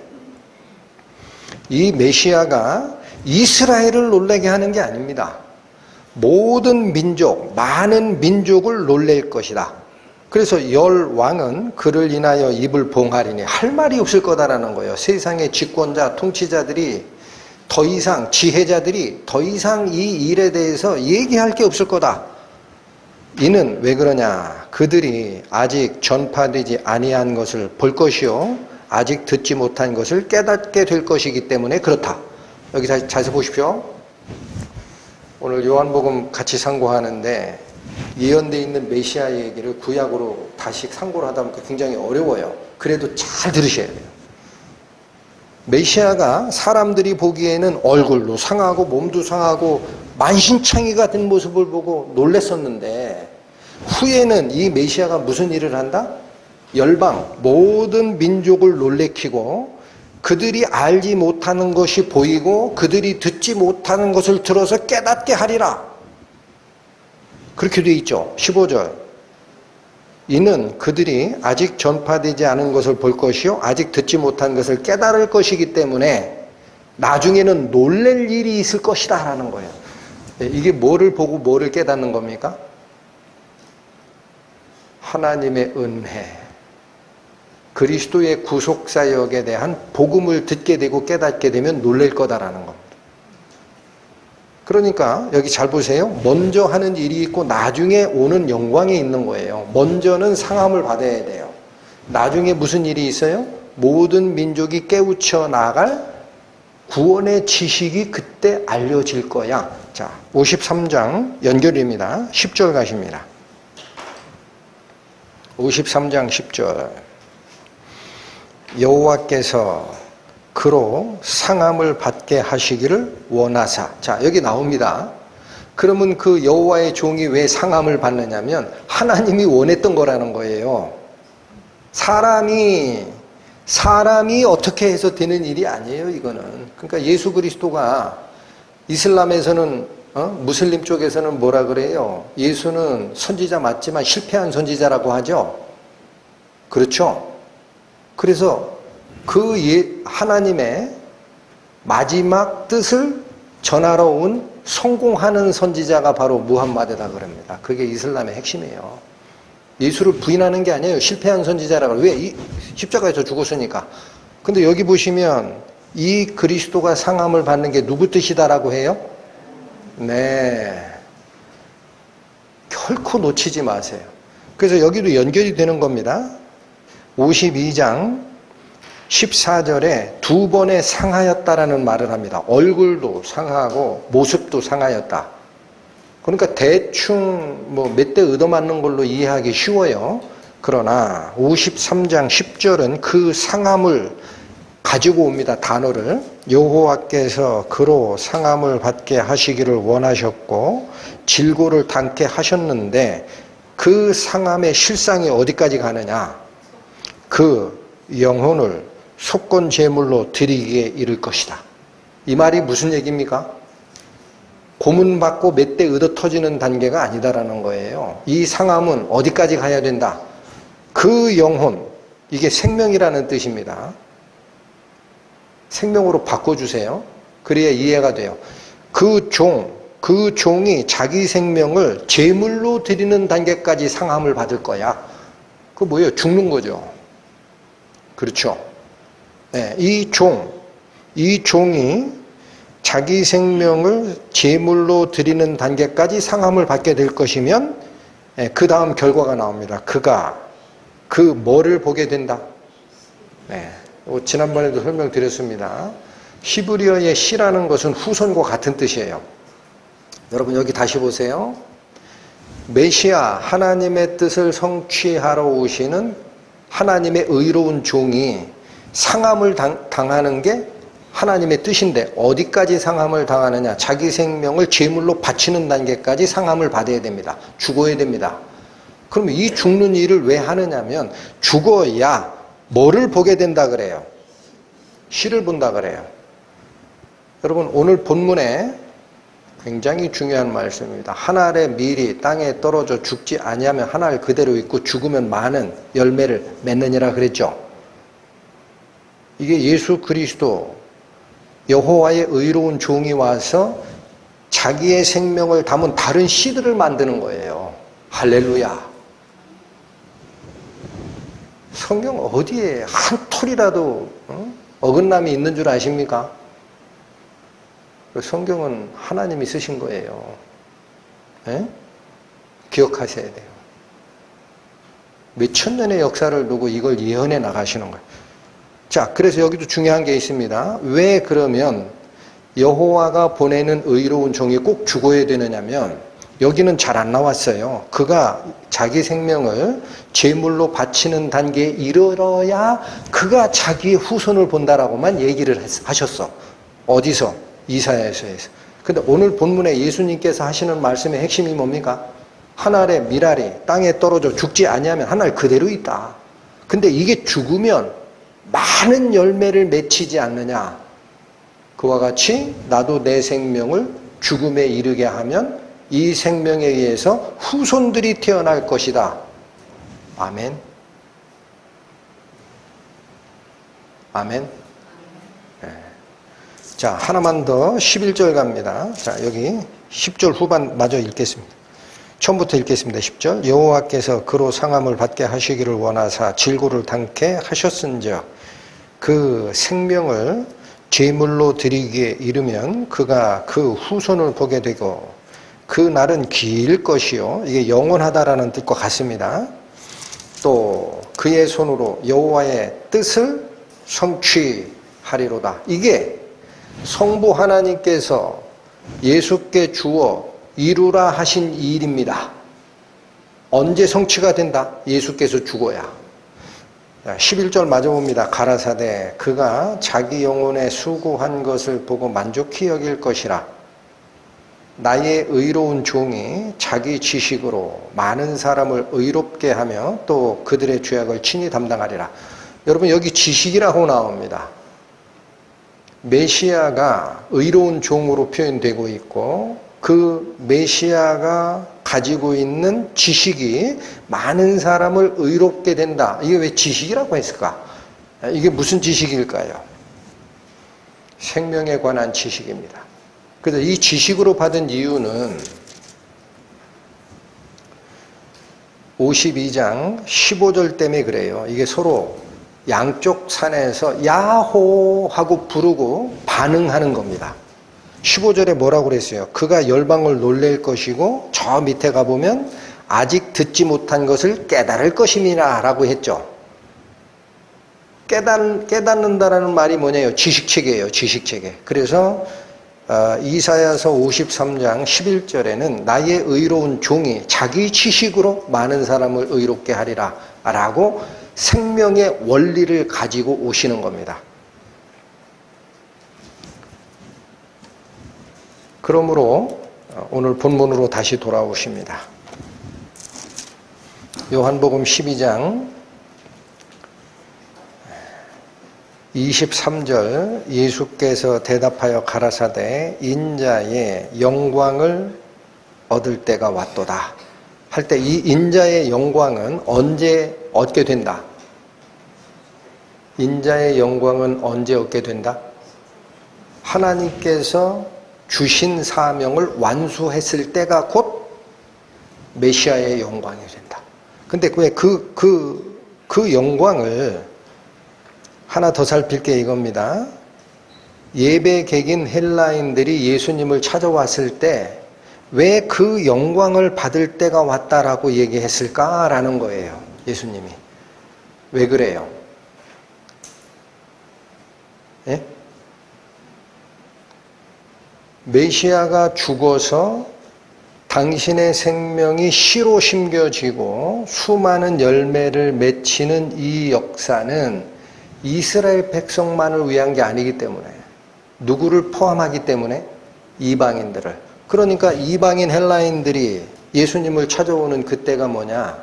이 메시아가 이스라엘을 놀라게 하는 게 아닙니다. 모든 민족, 많은 민족을 놀랄 것이다. 그래서 열 왕은 그를 인하여 입을 봉하리니 할 말이 없을 거다라는 거예요. 세상의 집권자, 통치자들이 더 이상, 지혜자들이 더 이상 이 일에 대해서 얘기할 게 없을 거다. 이는 왜 그러냐? 그들이 아직 전파되지 아니한 것을 볼 것이요 아직 듣지 못한 것을 깨닫게 될 것이기 때문에 그렇다. 여기 잘 보십시오. 오늘 요한복음 같이 상고하는데 예언되어 있는 메시아 얘기를 구약으로 다시 상고를 하다 보니까 굉장히 어려워요. 그래도 잘 들으셔야 돼요. 메시아가 사람들이 보기에는 얼굴도 상하고 몸도 상하고 만신창이가 된 모습을 보고 놀랬었는데 후에는 이 메시아가 무슨 일을 한다? 열방, 모든 민족을 놀래키고 그들이 알지 못하는 것이 보이고 그들이 듣지 못하는 것을 들어서 깨닫게 하리라. 그렇게 돼 있죠. 15절. 이는 그들이 아직 전파되지 않은 것을 볼 것이요 아직 듣지 못한 것을 깨달을 것이기 때문에 나중에는 놀랄 일이 있을 것이다 라는 거예요. 이게 뭐를 보고 뭐를 깨닫는 겁니까? 하나님의 은혜, 그리스도의 구속사역에 대한 복음을 듣게 되고 깨닫게 되면 놀랄 거다라는 겁니다. 그러니까 여기 잘 보세요. 먼저 하는 일이 있고 나중에 오는 영광이 있는 거예요. 먼저는 상함을 받아야 돼요. 나중에 무슨 일이 있어요? 모든 민족이 깨우쳐 나갈 구원의 지식이 그때 알려질 거야. 자, 53장 연결입니다. 10절 가십니다. 53장 10절. 여호와께서 그로 상함을 받게 하시기를 원하사. 자, 여기 나옵니다. 그러면 그 여호와의 종이 왜 상함을 받느냐면 하나님이 원했던 거라는 거예요. 사람이 어떻게 해서 되는 일이 아니에요, 이거는. 그러니까 예수 그리스도가 이슬람에서는 무슬림 쪽에서는 뭐라 그래요? 예수는 선지자 맞지만 실패한 선지자라고 하죠. 그렇죠? 그래서 그 하나님의 마지막 뜻을 전하러 온 성공하는 선지자가 바로 무함마드다 그럽니다. 그게 이슬람의 핵심이에요. 예수를 부인하는 게 아니에요. 실패한 선지자라고. 왜? 십자가에서 죽었으니까. 근데 여기 보시면 이 그리스도가 상함을 받는 게 누구 뜻이다라고 해요? 네. 결코 놓치지 마세요. 그래서 여기도 연결이 되는 겁니다. 52장 14절에 두 번의 상하였다라는 말을 합니다. 얼굴도 상하고 모습도 상하였다. 그러니까 대충 몇 대 얻어맞는 걸로 이해하기 쉬워요. 그러나 53장 10절은 그 상함을 가지고 옵니다. 단어를. 여호와께서 그로 상함을 받게 하시기를 원하셨고 질고를 당케 하셨는데 그 상함의 실상이 어디까지 가느냐? 그 영혼을 속건 제물로 드리기에 이를 것이다. 이 말이 무슨 얘기입니까? 고문받고 몇 대 얻어 터지는 단계가 아니다라는 거예요. 이 상함은 어디까지 가야 된다? 그 영혼, 이게 생명이라는 뜻입니다. 생명으로 바꿔주세요. 그래야 이해가 돼요. 그 종이 자기 생명을 제물로 드리는 단계까지 상함을 받을 거야. 그거 뭐예요? 죽는 거죠. 그렇죠. 네, 이 종이 자기 생명을 제물로 드리는 단계까지 상함을 받게 될 것이면 그 다음 결과가 나옵니다. 그가 그 뭐를 보게 된다? 네, 지난번에도 설명드렸습니다. 히브리어의 시라는 것은 후손과 같은 뜻이에요. 여러분 여기 다시 보세요. 메시아 하나님의 뜻을 성취하러 오시는 하나님의 의로운 종이 상함을 당하는 게 하나님의 뜻인데 어디까지 상함을 당하느냐? 자기 생명을 제물로 바치는 단계까지 상함을 받아야 됩니다. 죽어야 됩니다. 그러면 이 죽는 일을 왜 하느냐면 죽어야 뭐를 보게 된다 그래요? 시를 본다 그래요. 여러분 오늘 본문에 굉장히 중요한 말씀입니다. 한 알의 밀이 땅에 떨어져 죽지 아니하면 한 알 그대로 있고 죽으면 많은 열매를 맺느니라 그랬죠. 이게 예수 그리스도 여호와의 의로운 종이 와서 자기의 생명을 담은 다른 씨들을 만드는 거예요. 할렐루야. 성경 어디에 한 톨이라도 어긋남이 있는 줄 아십니까? 성경은 하나님이 쓰신 거예요. 네? 기억하셔야 돼요. 몇천 년의 역사를 두고 이걸 예언해 나가시는 거예요. 자, 그래서 여기도 중요한 게 있습니다. 왜 그러면 여호와가 보내는 의로운 종이 꼭 죽어야 되느냐면 여기는 잘 안 나왔어요. 그가 자기 생명을 제물로 바치는 단계에 이르러야 그가 자기의 후손을 본다라고만 얘기를 하셨어. 어디서? 이사야서에서. 근데 오늘 본문에 예수님께서 하시는 말씀의 핵심이 뭡니까? 한 알의 밀알이 땅에 떨어져 죽지 아니하면 한 알 그대로 있다. 근데 이게 죽으면 많은 열매를 맺히지 않느냐? 그와 같이 나도 내 생명을 죽음에 이르게 하면 이 생명에 의해서 후손들이 태어날 것이다. 아멘. 아멘. 네. 자, 하나만 더 11절 갑니다. 자, 여기 10절 후반 마저 읽겠습니다. 처음부터 읽겠습니다. 10절. 여호와께서 그로 상함을 받게 하시기를 원하사 질고를 당케 하셨은즉 그 생명을 제물로 드리기에 이르면 그가 그 후손을 보게 되고 그 날은 길 것이요. 이게 영원하다라는 뜻과 같습니다. 또 그의 손으로 여호와의 뜻을 성취하리로다. 이게 성부 하나님께서 예수께 주어 이루라 하신 일입니다. 언제 성취가 된다? 예수께서 죽어야. 11절 마저 봅니다. 가라사대 그가 자기 영혼에 수고한 것을 보고 만족히 여길 것이라. 나의 의로운 종이 자기 지식으로 많은 사람을 의롭게 하며 또 그들의 죄악을 친히 담당하리라. 여러분 여기 지식이라고 나옵니다. 메시아가 의로운 종으로 표현되고 있고 그 메시아가 가지고 있는 지식이 많은 사람을 의롭게 된다. 이게 왜 지식이라고 했을까? 이게 무슨 지식일까요? 생명에 관한 지식입니다. 그래서 이 지식으로 받은 이유는 52장 15절 때문에 그래요. 이게 서로 양쪽 산에서 야호 하고 부르고 반응하는 겁니다. 15절에 뭐라고 그랬어요? 그가 열방을 놀랄 것이고 저 밑에 가보면 아직 듣지 못한 것을 깨달을 것임이라 라고 했죠. 깨닫는다라는 말이 뭐냐요? 지식체계예요. 지식체계. 그래서 이사야서 53장 11절에는 나의 의로운 종이 자기 지식으로 많은 사람을 의롭게 하리라 라고 생명의 원리를 가지고 오시는 겁니다. 그러므로 오늘 본문으로 다시 돌아오십니다. 요한복음 12장 23절 예수께서 대답하여 가라사대 인자의 영광을 얻을 때가 왔도다 할 때 이 인자의 영광은 언제 얻게 된다? 인자의 영광은 언제 얻게 된다? 하나님께서 주신 사명을 완수했을 때가 곧 메시아의 영광이 된다. 근데 왜 그 영광을 하나 더 살필 게 이겁니다. 예배객인 헬라인들이 예수님을 찾아왔을 때 왜 그 영광을 받을 때가 왔다라고 얘기했을까라는 거예요. 예수님이. 왜 그래요? 예? 메시아가 죽어서 당신의 생명이 씨로 심겨지고 수많은 열매를 맺히는 이 역사는 이스라엘 백성만을 위한 게 아니기 때문에 누구를 포함하기 때문에 이방인들을 그러니까 이방인 헬라인들이 예수님을 찾아오는 그때가 뭐냐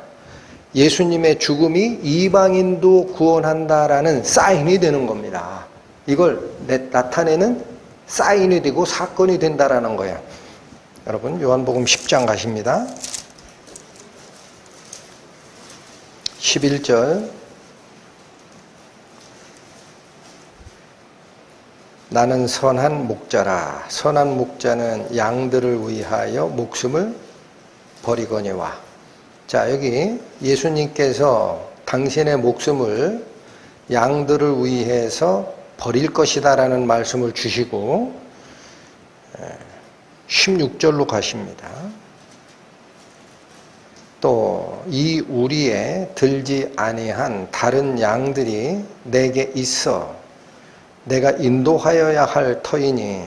예수님의 죽음이 이방인도 구원한다라는 사인이 되는 겁니다. 이걸 나타내는 사인이 되고 사건이 된다라는 거예요. 여러분 요한복음 10장 가십니다. 11절 나는 선한 목자라. 선한 목자는 양들을 위하여 목숨을 버리거니와. 자, 여기 예수님께서 당신의 목숨을 양들을 위해서 버릴 것이다 라는 말씀을 주시고 16절로 가십니다. 또 이 우리에 들지 아니한 다른 양들이 내게 있어 내가 인도하여야 할 터이니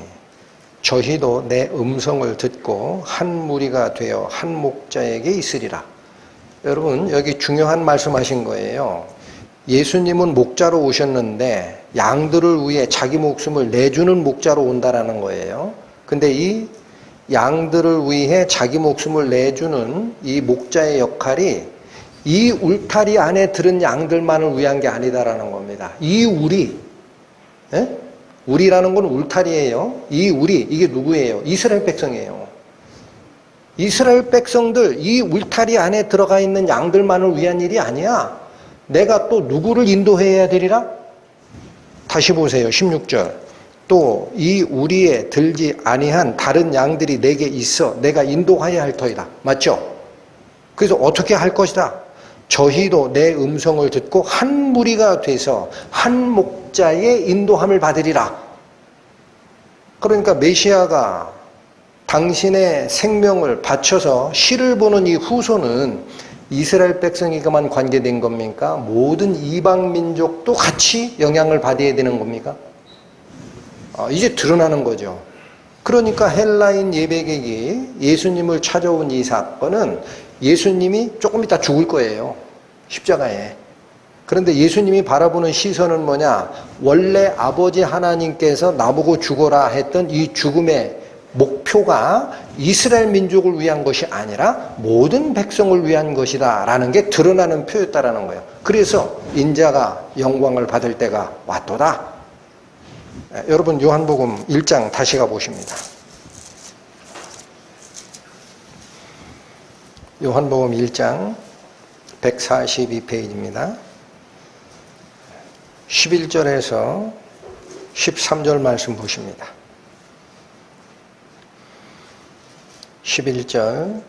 저희도 내 음성을 듣고 한 무리가 되어 한 목자에게 있으리라. 여러분 여기 중요한 말씀하신 거예요. 예수님은 목자로 오셨는데 양들을 위해 자기 목숨을 내주는 목자로 온다라는 거예요. 근데 이 양들을 위해 자기 목숨을 내주는 이 목자의 역할이 이 울타리 안에 들은 양들만을 위한 게 아니다라는 겁니다. 이 우리, 예? 우리라는 건 울타리예요. 이 우리, 이게 누구예요? 이스라엘 백성이에요. 이스라엘 백성들, 이 울타리 안에 들어가 있는 양들만을 위한 일이 아니야. 내가 또 누구를 인도해야 되리라? 다시 보세요. 16절. 또 이 우리에 들지 아니한 다른 양들이 내게 있어 내가 인도하여야 할 터이다. 맞죠? 그래서 어떻게 할 것이다? 저희도 내 음성을 듣고 한 무리가 돼서 한 목자의 인도함을 받으리라. 그러니까 메시아가 당신의 생명을 바쳐서 씨를 보는 이 후손은 이스라엘 백성에게만 관계된 겁니까? 모든 이방 민족도 같이 영향을 받아야 되는 겁니까? 이제 드러나는 거죠. 그러니까 헬라인 예배객이 예수님을 찾아온 이 사건은 예수님이 조금 이따 죽을 거예요. 십자가에. 그런데 예수님이 바라보는 시선은 뭐냐? 원래 아버지 하나님께서 나보고 죽어라 했던 이 죽음의 목표가 이스라엘 민족을 위한 것이 아니라 모든 백성을 위한 것이다 라는 게 드러나는 표였다라는 거예요. 그래서 인자가 영광을 받을 때가 왔도다. 여러분 요한복음 1장 다시 가보십니다. 요한복음 1장 142페이지입니다. 11절에서 13절 말씀 보십니다. 11절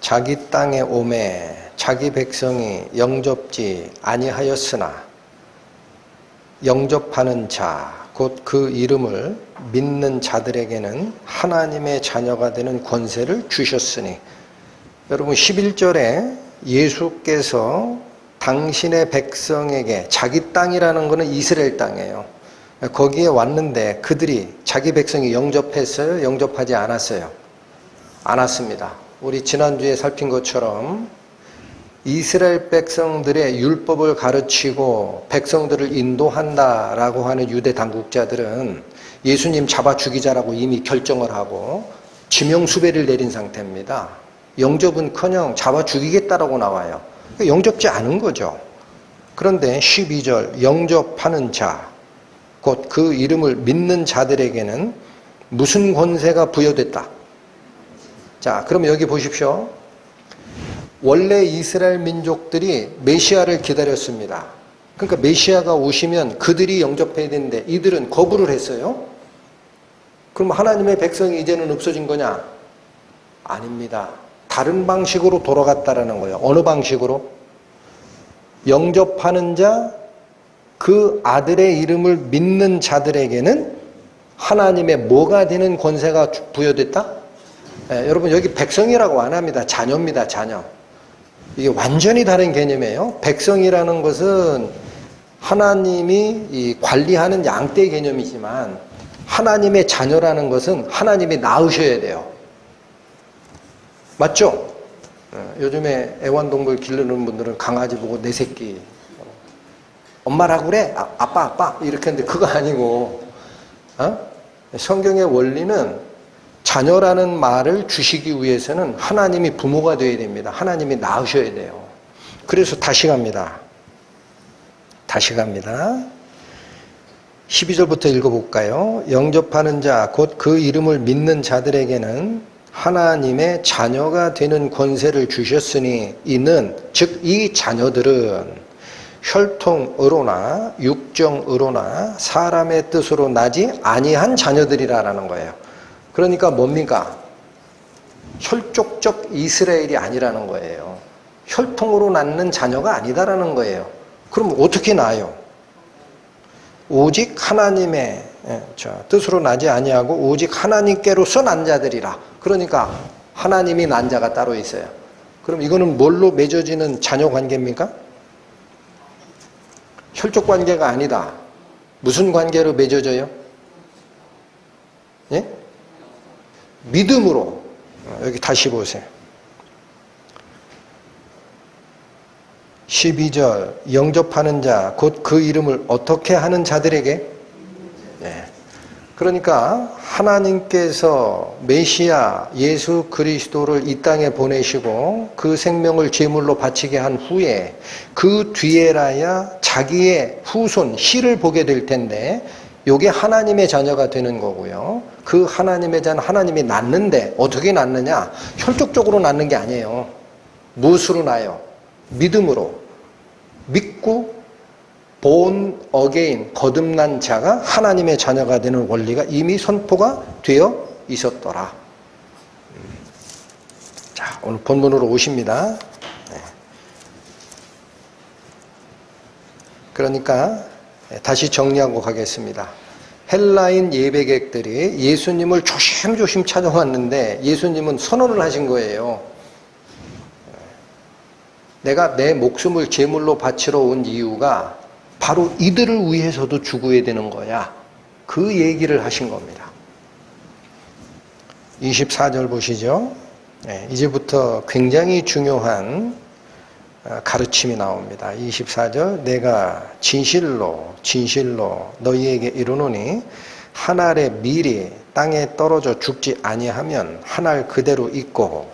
자기 땅에 오매 자기 백성이 영접지 아니하였으나 영접하는 자 곧 그 이름을 믿는 자들에게는 하나님의 자녀가 되는 권세를 주셨으니, 여러분 11절에 예수께서 당신의 백성에게, 자기 땅이라는 것은 이스라엘 땅이에요. 거기에 왔는데 그들이 자기 백성이 영접했어요? 영접하지 않았어요? 안 왔습니다. 우리 지난주에 살핀 것처럼 이스라엘 백성들의 율법을 가르치고 백성들을 인도한다라고 하는 유대 당국자들은 예수님 잡아 죽이자라고 이미 결정을 하고 지명수배를 내린 상태입니다. 영접은커녕 잡아 죽이겠다라고 나와요. 영접지 않은 거죠. 그런데 12절 영접하는 자 곧 그 이름을 믿는 자들에게는 무슨 권세가 부여됐다? 자, 그럼 여기 보십시오. 원래 이스라엘 민족들이 메시아를 기다렸습니다. 그러니까 메시아가 오시면 그들이 영접해야 되는데 이들은 거부를 했어요. 그럼 하나님의 백성이 이제는 없어진 거냐? 아닙니다. 다른 방식으로 돌아갔다라는 거예요. 어느 방식으로? 영접하는 자, 그 아들의 이름을 믿는 자들에게는 하나님의 뭐가 되는 권세가 부여됐다? 여러분 여기 백성이라고 안 합니다. 자녀입니다. 자녀. 이게 완전히 다른 개념이에요. 백성이라는 것은 하나님이 관리하는 양떼 개념이지만 하나님의 자녀라는 것은 하나님이 낳으셔야 돼요. 맞죠? 요즘에 애완동물 기르는 분들은 강아지 보고 내 새끼 엄마라고 그래? 아빠 이렇게 하는데 그거 아니고 성경의 원리는 자녀라는 말을 주시기 위해서는 하나님이 부모가 되어야 됩니다. 하나님이 낳으셔야 돼요. 그래서 다시 갑니다. 12절부터 읽어볼까요? 영접하는 자, 곧 그 이름을 믿는 자들에게는 하나님의 자녀가 되는 권세를 주셨으니 이는, 즉 이 자녀들은 혈통으로나 육정으로나 사람의 뜻으로 나지 아니한 자녀들이라는 거예요. 그러니까 뭡니까? 혈족적 이스라엘이 아니라는 거예요. 혈통으로 낳는 자녀가 아니다라는 거예요. 그럼 어떻게 낳아요? 오직 하나님의 뜻으로 나지 아니하고 오직 하나님께로서 난 자들이라. 그러니까 하나님이 난 자가 따로 있어요. 그럼 이거는 뭘로 맺어지는 자녀 관계입니까? 혈족 관계가 아니다. 무슨 관계로 맺어져요? 예? 믿음으로. 여기 다시 보세요. 12절 영접하는 자 곧 그 이름을 어떻게 하는 자들에게, 그러니까 하나님께서 메시아 예수 그리스도를 이 땅에 보내시고 그 생명을 제물로 바치게 한 후에 그 뒤에라야 자기의 후손 씨를 보게 될 텐데 요게 하나님의 자녀가 되는 거고요. 그 하나님의 자는 하나님이 낳는데 어떻게 낳느냐? 혈족적으로 낳는 게 아니에요. 무엇으로 낳아요? 믿음으로. 믿고 born again, 거듭난 자가 하나님의 자녀가 되는 원리가 이미 선포가 되어 있었더라. 자, 오늘 본문으로 오십니다. 그러니까 다시 정리하고 가겠습니다. 헬라인 예배객들이 예수님을 조심조심 찾아왔는데 예수님은 선언을 하신 거예요. 내가 내 목숨을 제물로 바치러 온 이유가 바로 이들을 위해서도 죽어야 되는 거야. 그 얘기를 하신 겁니다. 24절 보시죠. 이제부터 굉장히 중요한 가르침이 나옵니다. 24절 내가 진실로 너희에게 이르노니 한 알의 밀이 땅에 떨어져 죽지 아니하면 한 알 그대로 있고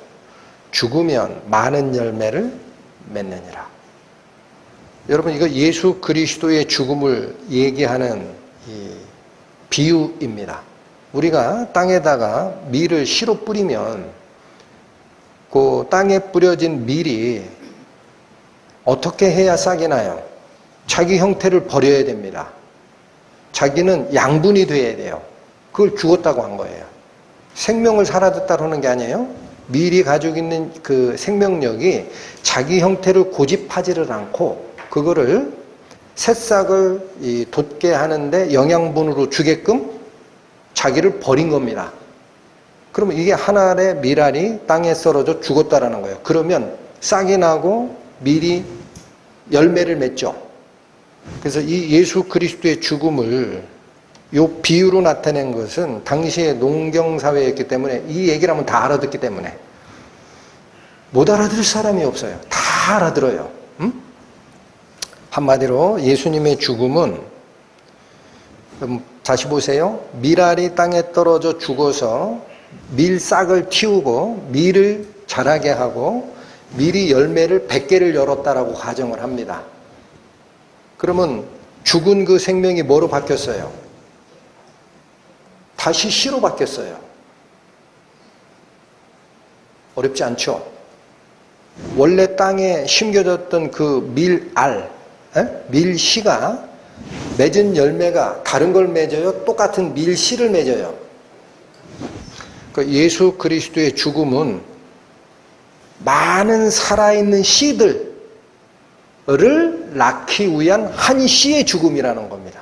죽으면 많은 열매를 맺느니라. 여러분 이거 예수 그리스도의 죽음을 얘기하는 이 비유입니다. 우리가 땅에다가 밀을 씨로 뿌리면 그 땅에 뿌려진 밀이 어떻게 해야 싹이 나요? 자기 형태를 버려야 됩니다. 자기는 양분이 돼야 돼요. 그걸 죽었다고 한 거예요. 생명을 사라졌다고 하는 게 아니에요. 밀이 가지고 있는 그 생명력이 자기 형태를 고집하지를 않고 그거를 새싹을 돋게 하는데 영양분으로 주게끔 자기를 버린 겁니다. 그러면 이게 한 알의 밀알이 땅에 썰어져 죽었다라는 거예요. 그러면 싹이 나고 밀이 열매를 맺죠. 그래서 이 예수 그리스도의 죽음을 요 비유로 나타낸 것은 당시의 농경사회였기 때문에 이 얘기를 하면 다 알아듣기 때문에 못 알아들을 사람이 없어요. 다 알아들어요. 한마디로 예수님의 죽음은, 다시 보세요. 밀알이 땅에 떨어져 죽어서 밀싹을 틔우고 밀을 자라게 하고 밀이 열매를 100개를 열었다라고 가정을 합니다. 그러면 죽은 그 생명이 뭐로 바뀌었어요? 다시 씨로 바뀌었어요. 어렵지 않죠? 원래 땅에 심겨졌던 그 밀알, 밀씨가 맺은 열매가 다른 걸 맺어요? 똑같은 밀씨를 맺어요? 그 예수 그리스도의 죽음은 많은 살아있는 씨들을 낳기 위한 한 씨의 죽음이라는 겁니다.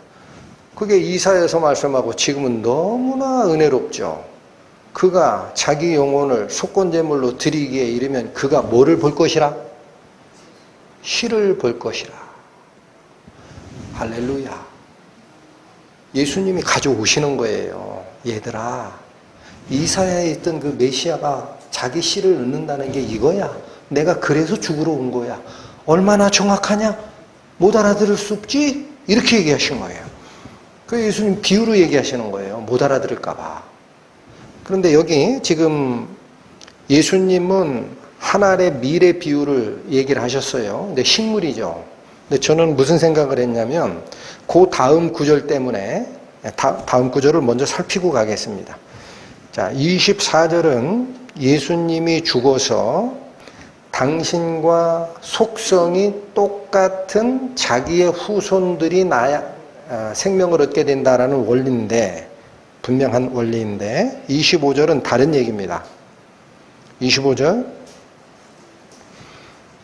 그게 이사야서 말씀하고 지금은 너무나 은혜롭죠. 그가 자기 영혼을 속건제물로 드리기에 이르면 그가 뭐를 볼 것이라? 씨를 볼 것이라. 할렐루야. 예수님이 가져오시는 거예요. 얘들아, 이사야에 있던 그 메시아가 자기 씨를 넣는다는 게 이거야. 내가 그래서 죽으러 온 거야. 얼마나 정확하냐? 못 알아들을 수 없지? 이렇게 얘기하신 거예요. 그 예수님 비유로 얘기하시는 거예요. 못 알아들을까 봐. 그런데 여기 지금 예수님은 한 알의 밀의 비유를 얘기를 하셨어요. 근데 식물이죠. 근데 저는 무슨 생각을 했냐면 그 다음 구절 때문에 다음 구절을 먼저 살피고 가겠습니다. 자, 24절은 예수님이 죽어서 당신과 속성이 똑같은 자기의 후손들이 생명을 얻게 된다라는 원리인데, 분명한 원리인데, 25절은 다른 얘기입니다. 25절,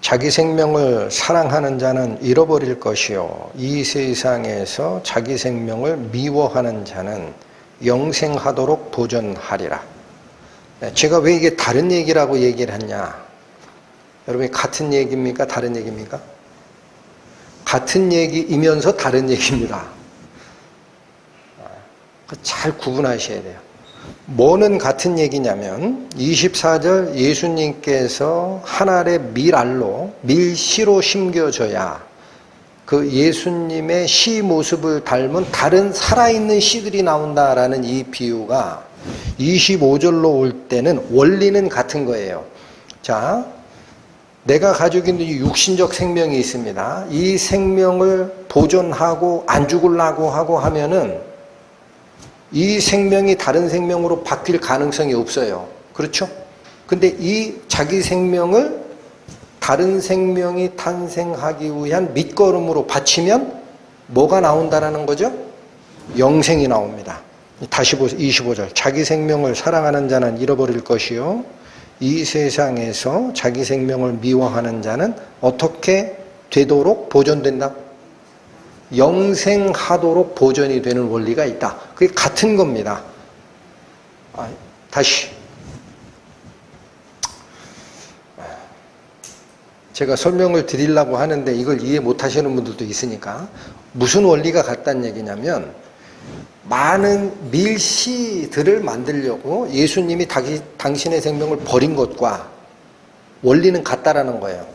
자기 생명을 사랑하는 자는 잃어버릴 것이요 이 세상에서 자기 생명을 미워하는 자는 영생하도록 보존하리라. 제가 왜 이게 다른 얘기라고 얘기를 했냐? 여러분이 같은 얘기입니까? 다른 얘기입니까? 같은 얘기이면서 다른 얘기입니다. 잘 구분하셔야 돼요. 뭐는 같은 얘기냐면 24절 예수님께서 한 알의 밀알로 밀씨로 심겨져야 그 예수님의 씨 모습을 닮은 다른 살아있는 씨들이 나온다라는 이 비유가 25절로 올 때는 원리는 같은 거예요. 자, 내가 가지고 있는 육신적 생명이 있습니다. 이 생명을 보존하고 안 죽으려고 하고 하면은 이 생명이 다른 생명으로 바뀔 가능성이 없어요. 그렇죠? 근데 이 자기 생명을 다른 생명이 탄생하기 위한 밑거름으로 바치면 뭐가 나온다라는 거죠? 영생이 나옵니다. 다시 보세요. 25절. 자기 생명을 사랑하는 자는 잃어버릴 것이요 이 세상에서 자기 생명을 미워하는 자는 어떻게 되도록 보존된다? 영생하도록 보존이 되는 원리가 있다. 그게 같은 겁니다. 다시. 제가 설명을 드리려고 하는데 이걸 이해 못 하시는 분들도 있으니까 무슨 원리가 같다는 얘기냐면 많은 밀씨들을 만들려고 예수님이 당신의 생명을 버린 것과 원리는 같다라는 거예요.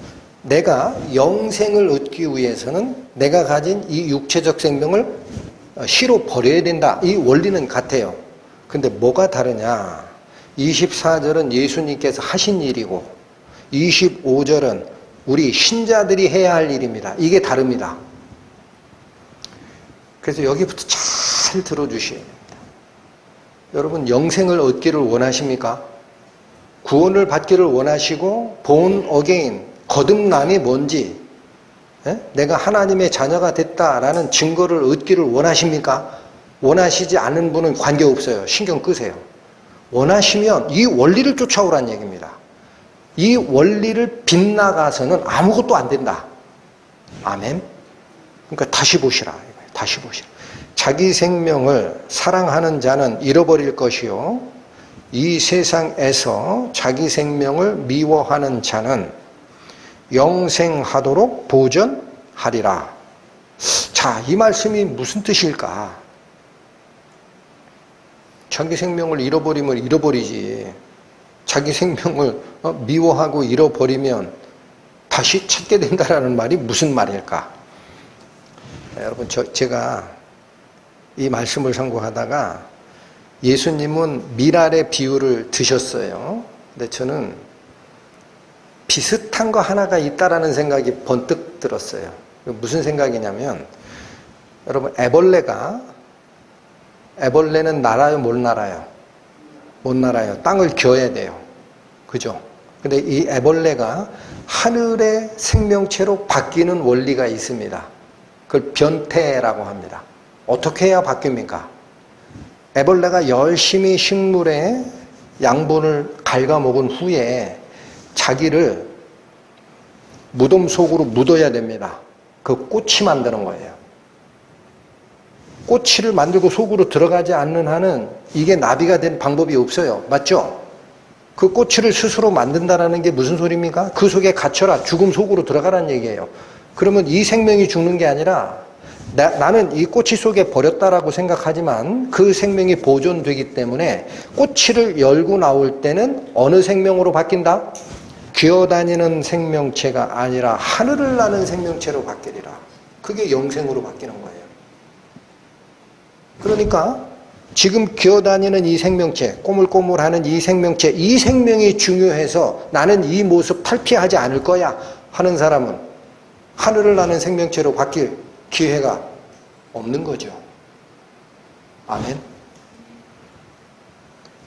내가 영생을 얻기 위해서는 내가 가진 이 육체적 생명을 씨로 버려야 된다. 이 원리는 같아요. 근데 뭐가 다르냐? 24절은 예수님께서 하신 일이고 25절은 우리 신자들이 해야 할 일입니다. 이게 다릅니다. 그래서 여기부터 잘 들어주셔야 됩니다. 여러분 영생을 얻기를 원하십니까? 구원을 받기를 원하시고 born again, 거듭남이 뭔지, 내가 하나님의 자녀가 됐다라는 증거를 얻기를 원하십니까? 원하시지 않는 분은 관계없어요. 신경 끄세요. 원하시면 이 원리를 쫓아오라는 얘기입니다. 이 원리를 빗나가서는 아무것도 안 된다. 아멘. 그러니까 다시 보시라. 다시 보시라. 자기 생명을 사랑하는 자는 잃어버릴 것이요, 이 세상에서 자기 생명을 미워하는 자는 영생하도록 보전하리라. 자, 이 말씀이 무슨 뜻일까? 자기 생명을 잃어버리면 잃어버리지. 자기 생명을 미워하고 잃어버리면 다시 찾게 된다라는 말이 무슨 말일까? 여러분, 제가 이 말씀을 상고하다가 예수님은 밀알의 비유를 드셨어요. 근데 저는 비슷한 거 하나가 있다라는 생각이 번뜩 들었어요. 무슨 생각이냐면, 여러분, 애벌레는 날아요, 못 날아요? 못 날아요. 땅을 기어야 돼요. 그죠? 근데 이 애벌레가 하늘의 생명체로 바뀌는 원리가 있습니다. 그걸 변태라고 합니다. 어떻게 해야 바뀝니까? 애벌레가 열심히 식물의 양분을 갉아먹은 후에 자기를 무덤 속으로 묻어야 됩니다. 그 꼬치 만드는 거예요. 꼬치를 만들고 속으로 들어가지 않는 한은 이게 나비가 된 방법이 없어요. 맞죠? 그 꼬치를 스스로 만든다는 게 무슨 소리입니까? 그 속에 갇혀라. 죽음 속으로 들어가라는 얘기예요. 그러면 이 생명이 죽는 게 아니라 나는 이 꼬치 속에 버렸다라고 생각하지만 그 생명이 보존되기 때문에 꼬치를 열고 나올 때는 어느 생명으로 바뀐다? 기어다니는 생명체가 아니라 하늘을 나는 생명체로 바뀌리라. 그게 영생으로 바뀌는 거예요. 그러니까 지금 기어다니는 이 생명체, 꼬물꼬물하는 이 생명체, 이 생명이 중요해서 나는 이 모습 탈피하지 않을 거야 하는 사람은 하늘을 나는 생명체로 바뀔 기회가 없는 거죠. 아멘.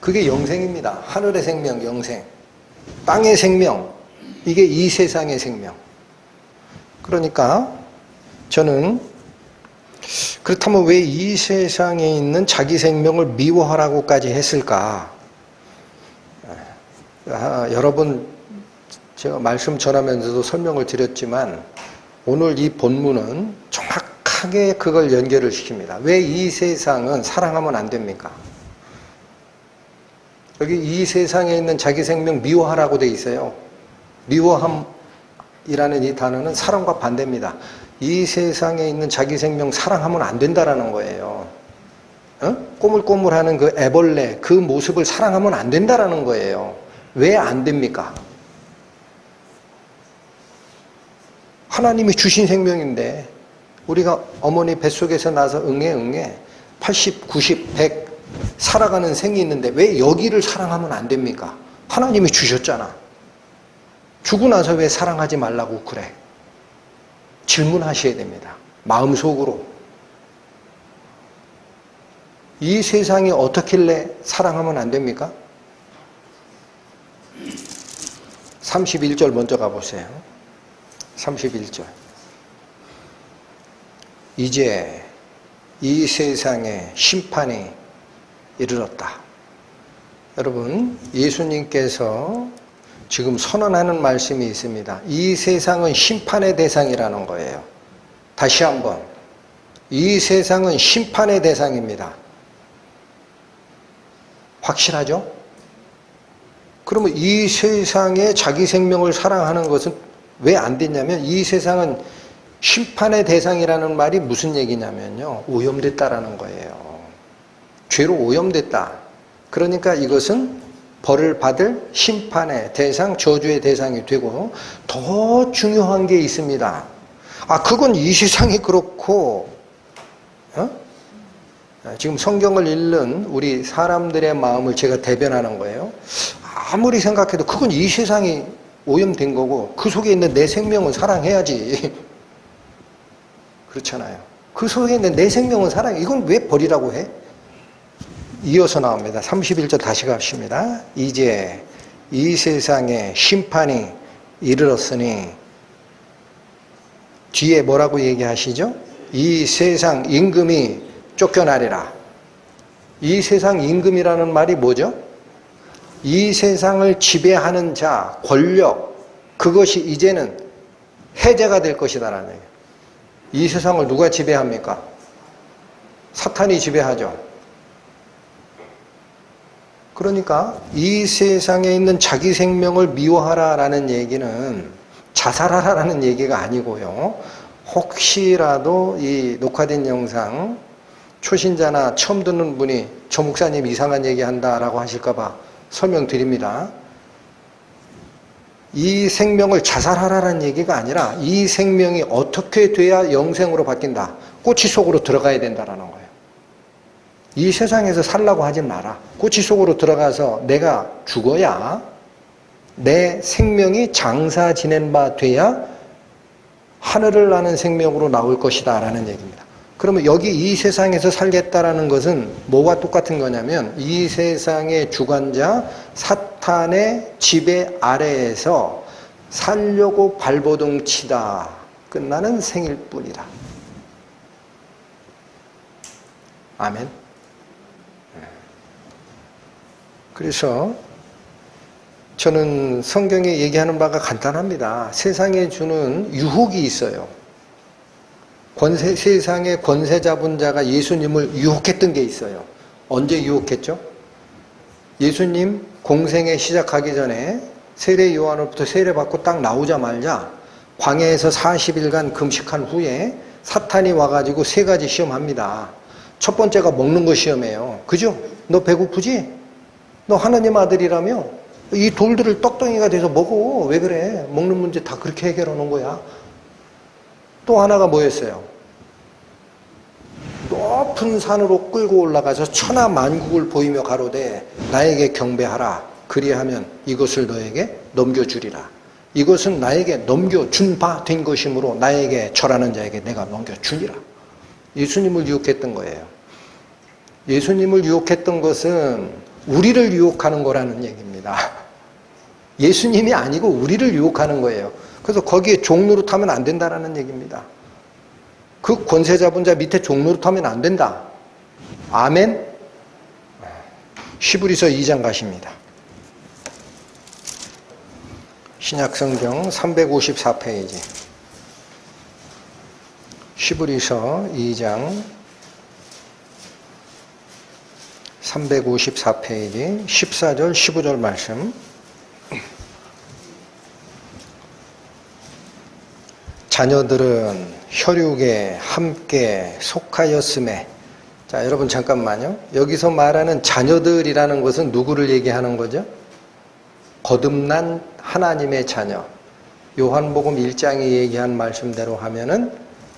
그게 영생입니다. 하늘의 생명, 영생. 땅의 생명, 이게 이 세상의 생명. 그러니까 저는 그렇다면 왜 이 세상에 있는 자기 생명을 미워하라고까지 했을까? 여러분, 제가 말씀 전하면서도 설명을 드렸지만 오늘 이 본문은 정확하게 그걸 연결을 시킵니다. 왜 이 세상은 사랑하면 안 됩니까? 여기 이 세상에 있는 자기 생명 미워하라고 돼 있어요. 미워함이라는 이 단어는 사랑과 반대입니다. 이 세상에 있는 자기 생명 사랑하면 안 된다라는 거예요. 꼬물꼬물하는 그 애벌레, 그 모습을 사랑하면 안 된다라는 거예요. 왜 안 됩니까? 하나님이 주신 생명인데 우리가 어머니 뱃속에서 나서 응애 80, 90, 100 살아가는 생이 있는데 왜 여기를 사랑하면 안 됩니까? 하나님이 주셨잖아. 주고 나서 왜 사랑하지 말라고 그래? 질문하셔야 됩니다. 마음속으로. 이 세상이 어떻길래 사랑하면 안 됩니까? 31절 먼저 가보세요. 31절. 이제 이 세상에 심판이 이르렀다. 여러분, 예수님께서 지금 선언하는 말씀이 있습니다. 이 세상은 심판의 대상이라는 거예요. 다시 한번, 이 세상은 심판의 대상입니다. 확실하죠? 그러면 이 세상에 자기 생명을 사랑하는 것은 왜 안 됐냐면 이 세상은 심판의 대상이라는 말이 무슨 얘기냐면요, 오염됐다라는 거예요. 죄로 오염됐다. 그러니까 이것은 벌을 받을 심판의 대상, 저주의 대상이 되고 더 중요한 게 있습니다. 그건 이 세상이 그렇고 지금 성경을 읽는 우리 사람들의 마음을 제가 대변하는 거예요. 아무리 생각해도 그건 이 세상이 오염된 거고 그 속에 있는 내 생명은 사랑해야지. 그렇잖아요. 그 속에 있는 내 생명은 사랑해. 이건 왜 버리라고 해? 이어서 나옵니다. 31절 다시 갑시다. 이제 이 세상에 심판이 이르렀으니 뒤에 뭐라고 얘기하시죠? 이 세상 임금이 쫓겨나리라. 이 세상 임금이라는 말이 뭐죠? 이 세상을 지배하는 자, 권력, 그것이 이제는 해제가 될 것이다라는 얘기예요. 이 세상을 누가 지배합니까? 사탄이 지배하죠. 그러니까 이 세상에 있는 자기 생명을 미워하라라는 얘기는 자살하라라는 얘기가 아니고요. 혹시라도 이 녹화된 영상 초신자나 처음 듣는 분이 저 목사님 이상한 얘기한다라고 하실까 봐 설명드립니다. 이 생명을 자살하라는 얘기가 아니라 이 생명이 어떻게 돼야 영생으로 바뀐다. 꼬치 속으로 들어가야 된다라는 거예요. 이 세상에서 살라고 하지 마라. 꼬치 속으로 들어가서 내가 죽어야 내 생명이 장사 지낸 바 돼야 하늘을 나는 생명으로 나올 것이다 라는 얘기입니다. 그러면 여기 이 세상에서 살겠다라는 것은 뭐와 똑같은 거냐면 이 세상의 주관자 사탄의 지배 아래에서 살려고 발버둥 치다 끝나는 생일 뿐이다. 아멘. 그래서 저는 성경에 얘기하는 바가 간단합니다. 세상에 주는 유혹이 있어요. 세상의 권세 잡은 자가 예수님을 유혹했던 게 있어요. 언제 유혹했죠? 예수님 공생에 시작하기 전에 세례 요한으로부터 세례받고 딱 나오자마자 광야에서 40일간 금식한 후에 사탄이 와가지고 세 가지 시험합니다. 첫 번째가 먹는 거 시험이에요. 그죠? 너 배고프지? 너 하나님 아들이라며? 이 돌들을 떡덩이가 돼서 먹어. 왜 그래? 먹는 문제 다 그렇게 해결해 놓은 거야. 또 하나가 뭐였어요? 높은 산으로 끌고 올라가서 천하 만국을 보이며 가로되 나에게 경배하라. 그리하면 이것을 너에게 넘겨주리라. 이것은 나에게 넘겨준 바 된 것이므로 나에게 절하는 자에게 내가 넘겨주리라. 예수님을 유혹했던 거예요. 예수님을 유혹했던 것은 우리를 유혹하는 거라는 얘기입니다. 예수님이 아니고 우리를 유혹하는 거예요. 그래서 거기에 종노릇하면 안 된다라는 얘기입니다. 그 권세 잡은 자 밑에 종노릇하면 안 된다. 아멘. 히브리서 2장 가십니다. 신약성경 354페이지. 히브리서 2장 354페이지 14절 15절 말씀. 자녀들은 혈육에 함께 속하였음에. 자, 여러분 잠깐만요. 여기서 말하는 자녀들이라는 것은 누구를 얘기하는 거죠? 거듭난 하나님의 자녀. 요한복음 1장이 얘기한 말씀대로 하면은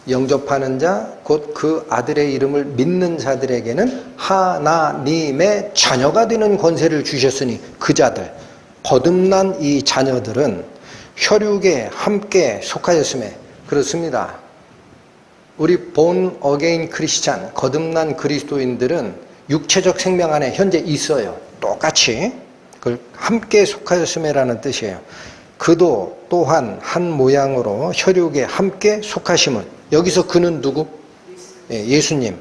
영접하는 자, 곧 그 아들의 이름을 믿는 자들에게는 하나님의 자녀가 되는 권세를 주셨으니 그 자들, 거듭난 이 자녀들은 혈육에 함께 속하였음에. 그렇습니다. 우리 본 어게인 크리스찬, 거듭난 그리스도인들은 육체적 생명 안에 현재 있어요. 똑같이. 그걸 함께 속하였음에라는 뜻이에요. 그도 또한 한 모양으로 혈육에 함께 속하심은. 여기서 그는 누구? 예수님.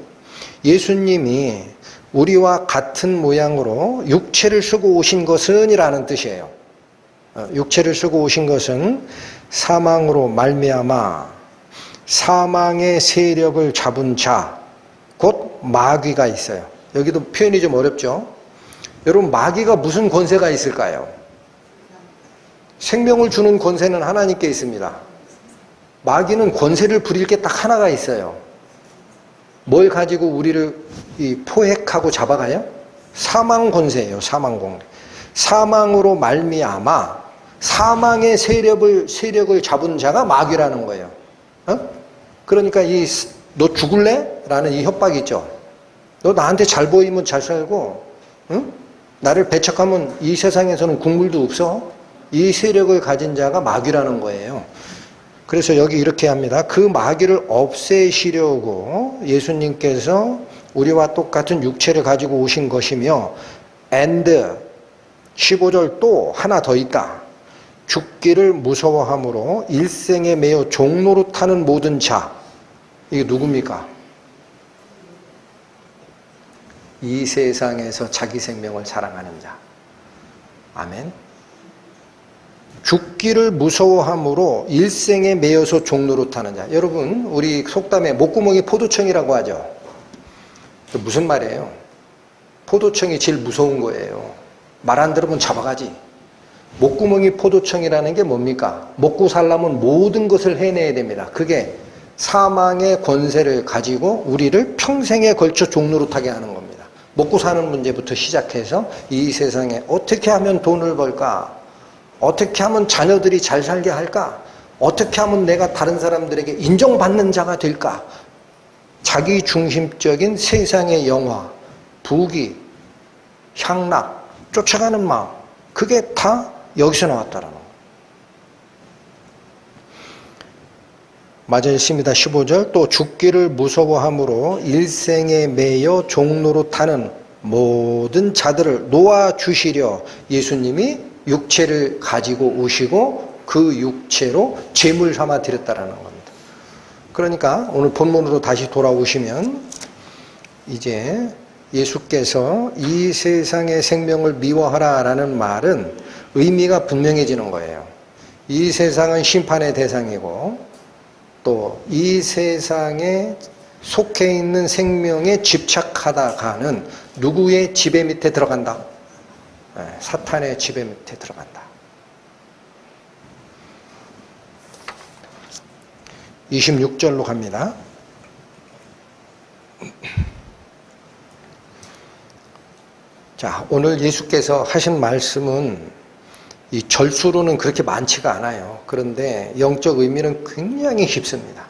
예수님이 우리와 같은 모양으로 육체를 쓰고 오신 것은 이라는 뜻이에요. 육체를 쓰고 오신 것은 사망으로 말미암아 사망의 세력을 잡은 자, 곧 마귀가 있어요. 여기도 표현이 좀 어렵죠? 여러분, 마귀가 무슨 권세가 있을까요? 생명을 주는 권세는 하나님께 있습니다. 마귀는 권세를 부릴 게 딱 하나가 있어요. 뭘 가지고 우리를 포획하고 잡아가요? 사망 권세예요. 사망 권세. 사망으로 말미암아 사망의 세력을 잡은 자가 마귀라는 거예요. 그러니까 너 죽을래? 라는 이 협박이 있죠. 너 나한테 잘 보이면 잘 살고, 응? 나를 배척하면 이 세상에서는 국물도 없어. 이 세력을 가진 자가 마귀라는 거예요. 그래서 여기 이렇게 합니다. 그 마귀를 없애시려고 예수님께서 우리와 똑같은 육체를 가지고 오신 것이며 and 15절 또 하나 더 있다. 죽기를 무서워함으로 일생에 매여 종노릇하는 모든 자. 이게 누굽니까? 이 세상에서 자기 생명을 사랑하는 자. 아멘. 죽기를 무서워함으로 일생에 매여서 종노릇하는 자. 여러분, 우리 속담에 목구멍이 포도청이라고 하죠. 무슨 말이에요? 포도청이 제일 무서운 거예요. 말 안 들으면 잡아가지. 목구멍이 포도청이라는 게 뭡니까? 먹고 살려면 모든 것을 해내야 됩니다. 그게 사망의 권세를 가지고 우리를 평생에 걸쳐 종노릇하게 하는 겁니다. 먹고 사는 문제부터 시작해서 이 세상에 어떻게 하면 돈을 벌까? 어떻게 하면 자녀들이 잘 살게 할까? 어떻게 하면 내가 다른 사람들에게 인정받는 자가 될까? 자기 중심적인 세상의 영화, 부귀, 향락, 쫓아가는 마음, 그게 다 여기서 나왔다라는 거예요. 맞아 있습니다. 15절 또 죽기를 무서워함으로 일생에 매여 종노릇하는 모든 자들을 놓아주시려 예수님이 육체를 가지고 오시고 그 육체로 제물 삼아 드렸다라는 겁니다. 그러니까 오늘 본문으로 다시 돌아오시면 이제 예수께서 이 세상의 생명을 미워하라라는 말은 의미가 분명해지는 거예요. 이 세상은 심판의 대상이고 또 이 세상에 속해 있는 생명에 집착하다가는 누구의 지배 밑에 들어간다? 사탄의 지배 밑에 들어간다. 26절로 갑니다. 자, 오늘 예수께서 하신 말씀은 이 절수로는 그렇게 많지가 않아요. 그런데 영적 의미는 굉장히 깊습니다.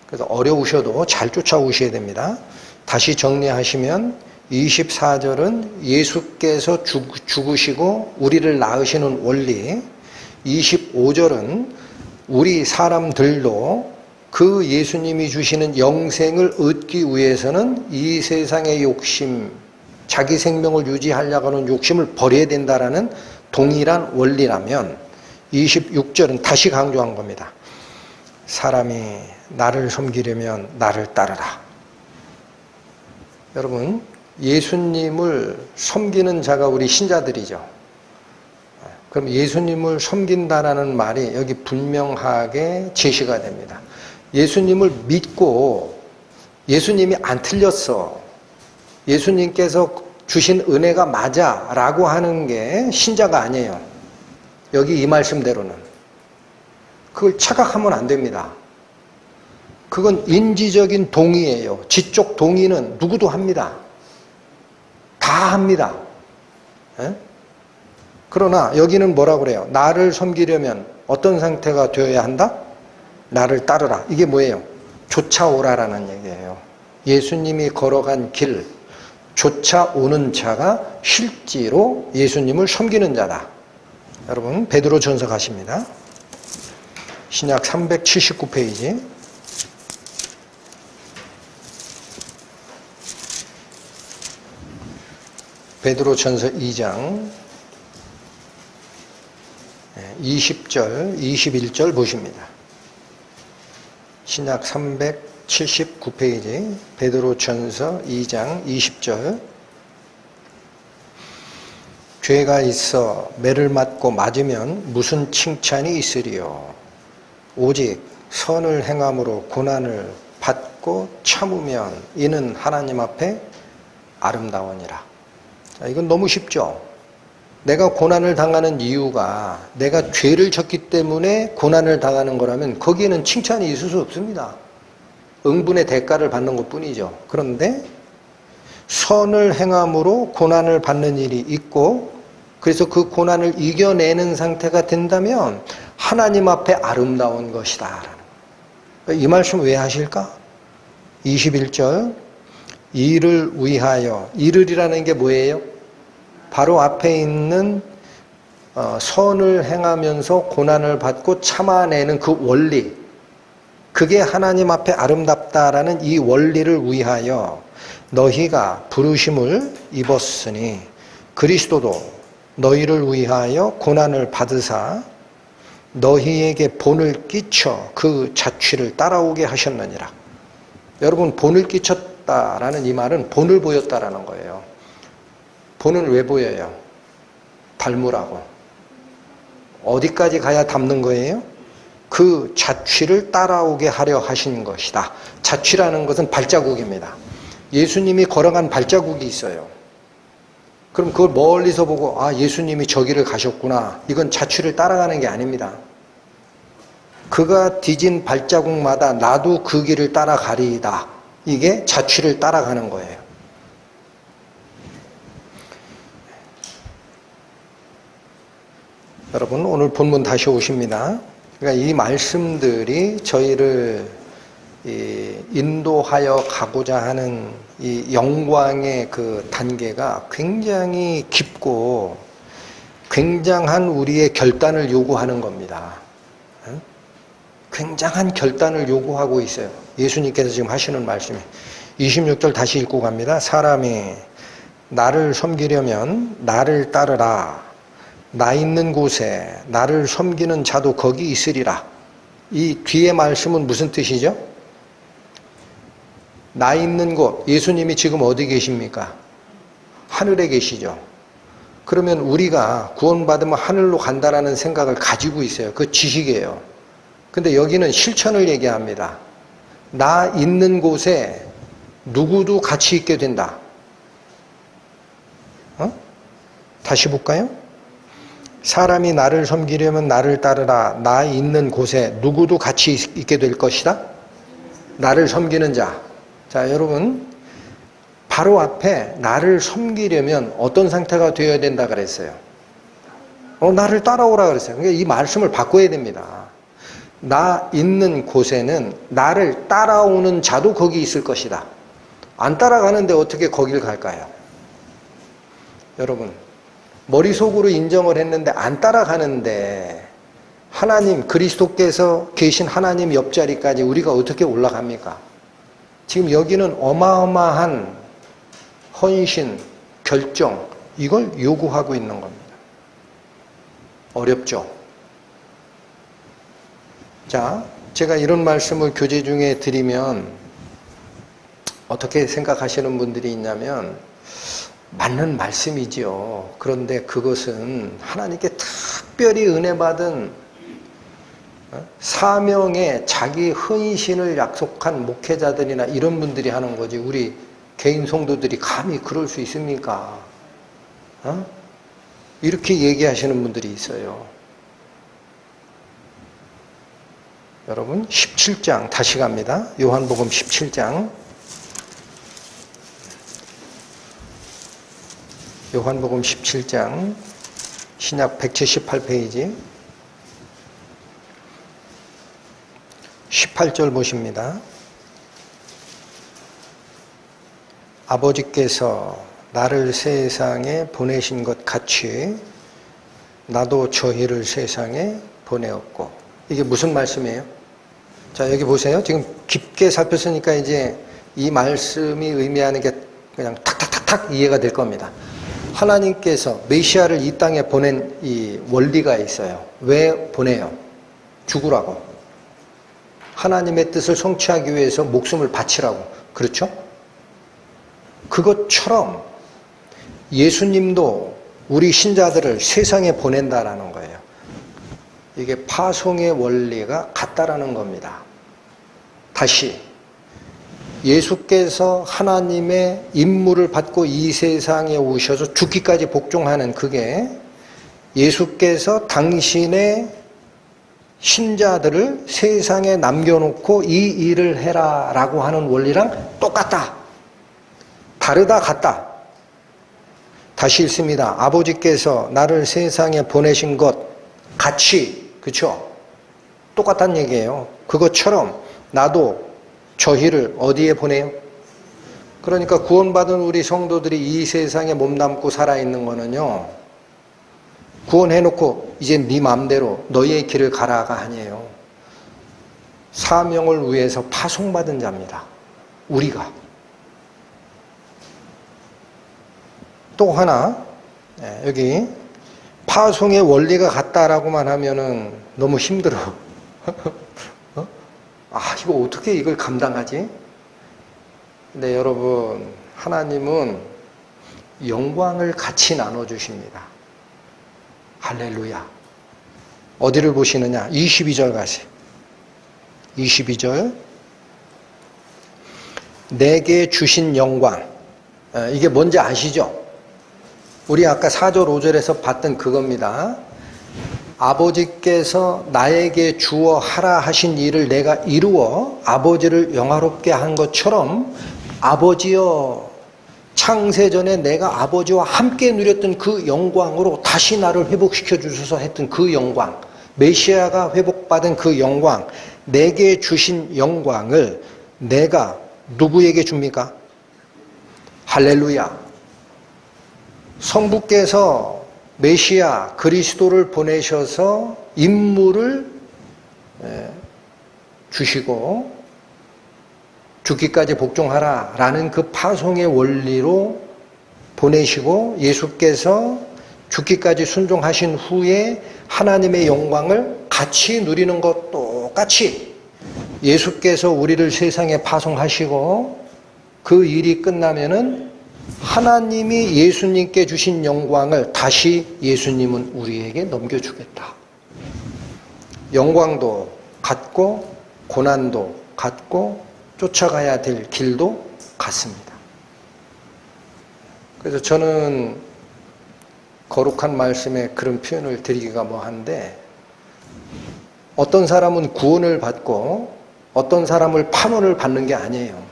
그래서 어려우셔도 잘 쫓아오셔야 됩니다. 다시 정리하시면 24절은 예수께서 죽으시고 우리를 낳으시는 원리, 25절은 우리 사람들도 그 예수님이 주시는 영생을 얻기 위해서는 이 세상의 욕심, 자기 생명을 유지하려고 하는 욕심을 버려야 된다라는 동일한 원리라면 26절은 다시 강조한 겁니다. 사람이 나를 섬기려면 나를 따르라. 여러분, 예수님을 섬기는 자가 우리 신자들이죠. 그럼 예수님을 섬긴다라는 말이 여기 분명하게 제시가 됩니다. 예수님을 믿고 예수님이 안 틀렸어. 예수님께서 주신 은혜가 맞아 라고 하는 게 신자가 아니에요. 여기 이 말씀대로는. 그걸 착각하면 안 됩니다. 그건 인지적인 동의예요. 지적 동의는 누구도 합니다. 다 합니다. 에? 그러나 여기는 뭐라고 그래요? 나를 섬기려면 어떤 상태가 되어야 한다? 나를 따르라. 이게 뭐예요? 쫓아오라라는 얘기예요. 예수님이 걸어간 길, 쫓아오는 자가 실제로 예수님을 섬기는 자다. 여러분, 베드로전서 가십니다. 신약 379페이지. 베드로전서 2장 20절, 21절 보십니다. 신약 379페이지 베드로전서 2장 20절. 죄가 있어 매를 맞고 맞으면 무슨 칭찬이 있으리요. 오직 선을 행함으로 고난을 받고 참으면 이는 하나님 앞에 아름다우니라. 이건 너무 쉽죠. 내가 고난을 당하는 이유가 내가 죄를 졌기 때문에 고난을 당하는 거라면 거기에는 칭찬이 있을 수 없습니다. 응분의 대가를 받는 것뿐이죠. 그런데 선을 행함으로 고난을 받는 일이 있고 그래서 그 고난을 이겨내는 상태가 된다면 하나님 앞에 아름다운 것이다. 이 말씀 왜 하실까? 21절 이를 위하여, 이를이라는 게 뭐예요? 바로 앞에 있는 선을 행하면서 고난을 받고 참아내는 그 원리, 그게 하나님 앞에 아름답다라는 이 원리를 위하여 너희가 부르심을 입었으니 그리스도도 너희를 위하여 고난을 받으사 너희에게 본을 끼쳐 그 자취를 따라오게 하셨느니라. 여러분, 본을 끼쳤다라는 이 말은 본을 보였다라는 거예요. 본은 왜 보여요? 닮으라고. 어디까지 가야 닮는 거예요? 그 자취를 따라오게 하려 하신 것이다. 자취라는 것은 발자국입니다. 예수님이 걸어간 발자국이 있어요. 그럼 그걸 멀리서 보고 아, 예수님이 저기를 가셨구나. 이건 자취를 따라가는 게 아닙니다. 그가 디진 발자국마다 나도 그 길을 따라가리이다. 이게 자취를 따라가는 거예요. 여러분, 오늘 본문 다시 오십니다. 그러니까 이 말씀들이 저희를 인도하여 가고자 하는 이 영광의 그 단계가 굉장히 깊고 굉장한 우리의 결단을 요구하는 겁니다. 굉장한 결단을 요구하고 있어요. 예수님께서 지금 하시는 말씀이 26절 다시 읽고 갑니다. 사람이 나를 섬기려면 나를 따르라. 나 있는 곳에 나를 섬기는 자도 거기 있으리라. 이 뒤에 말씀은 무슨 뜻이죠? 나 있는 곳, 예수님이 지금 어디 계십니까? 하늘에 계시죠. 그러면 우리가 구원받으면 하늘로 간다라는 생각을 가지고 있어요. 그 지식이에요. 근데 여기는 실천을 얘기합니다. 나 있는 곳에 누구도 같이 있게 된다. 다시 볼까요? 사람이 나를 섬기려면 나를 따르라. 나 있는 곳에 누구도 같이 있게 될 것이다. 나를 섬기는 자. 자, 여러분, 바로 앞에 나를 섬기려면 어떤 상태가 되어야 된다 그랬어요? 나를 따라오라 그랬어요. 그러니까 이 말씀을 바꿔야 됩니다. 나 있는 곳에는 나를 따라오는 자도 거기 있을 것이다. 안 따라가는데 어떻게 거길 갈까요? 여러분, 머릿속으로 인정을 했는데 안 따라가는데 하나님, 그리스도께서 계신 하나님 옆자리까지 우리가 어떻게 올라갑니까? 지금 여기는 어마어마한 헌신, 결정, 이걸 요구하고 있는 겁니다. 어렵죠? 자, 제가 이런 말씀을 교제 중에 드리면 어떻게 생각하시는 분들이 있냐면 맞는 말씀이지요. 그런데 그것은 하나님께 특별히 은혜 받은 사명에 자기 헌신을 약속한 목회자들이나 이런 분들이 하는 거지 우리 개인 성도들이 감히 그럴 수 있습니까? 이렇게 얘기하시는 분들이 있어요. 여러분, 17장 다시 갑니다. 요한복음 17장. 요한복음 17장 신약 178페이지 18절 보십니다. 아버지께서 나를 세상에 보내신 것 같이 나도 저희를 세상에 보내었고. 이게 무슨 말씀이에요? 자, 여기 보세요. 지금 깊게 살폈으니까 이제 이 말씀이 의미하는 게 그냥 탁탁탁탁 이해가 될 겁니다. 하나님께서 메시아를 이 땅에 보낸 이 원리가 있어요. 왜 보내요? 죽으라고. 하나님의 뜻을 성취하기 위해서 목숨을 바치라고. 그렇죠? 그것처럼 예수님도 우리 신자들을 세상에 보낸다라는 거예요. 이게 파송의 원리가 같다라는 겁니다. 다시 예수께서 하나님의 임무를 받고 이 세상에 오셔서 죽기까지 복종하는 그게 예수께서 당신의 신자들을 세상에 남겨놓고 이 일을 해라 라고 하는 원리랑 똑같다. 다르다 같다. 다시 읽습니다. 아버지께서 나를 세상에 보내신 것 같이, 그렇죠? 똑같다는 얘기예요. 그것처럼 나도 저희를 어디에 보내요? 그러니까 구원받은 우리 성도들이 이 세상에 몸담고 살아있는 거는요, 구원해놓고 이제 네 마음대로 너희의 길을 가라가 아니에요. 사명을 위해서 파송받은 자입니다. 우리가. 또 하나, 여기 파송의 원리가 같다라고만 하면은 너무 힘들어. 이거 어떻게 이걸 감당하지? 근데 여러분, 하나님은 영광을 같이 나눠주십니다. 할렐루야. 어디를 보시느냐? 22절 가세요. 22절. 내게 주신 영광. 이게 뭔지 아시죠? 우리 아까 4절 5절에서 봤던 그겁니다. 아버지께서 나에게 주어 하라 하신 일을 내가 이루어 아버지를 영화롭게 한 것처럼 아버지여 창세전에 내가 아버지와 함께 누렸던 그 영광으로 다시 나를 회복시켜 주셔서 했던 그 영광, 메시아가 회복받은 그 영광, 내게 주신 영광을 내가 누구에게 줍니까? 할렐루야. 성부께서 메시아 그리스도를 보내셔서 임무를 주시고 죽기까지 복종하라 라는 그 파송의 원리로 보내시고 예수께서 죽기까지 순종하신 후에 하나님의 영광을 같이 누리는 것 똑같이 예수께서 우리를 세상에 파송하시고 그 일이 끝나면은 하나님이 예수님께 주신 영광을 다시 예수님은 우리에게 넘겨주겠다. 영광도 같고 고난도 같고 쫓아가야 될 길도 같습니다. 그래서 저는 거룩한 말씀에 그런 표현을 드리기가 뭐한데 어떤 사람은 구원을 받고 어떤 사람을 판원을 받는 게 아니에요.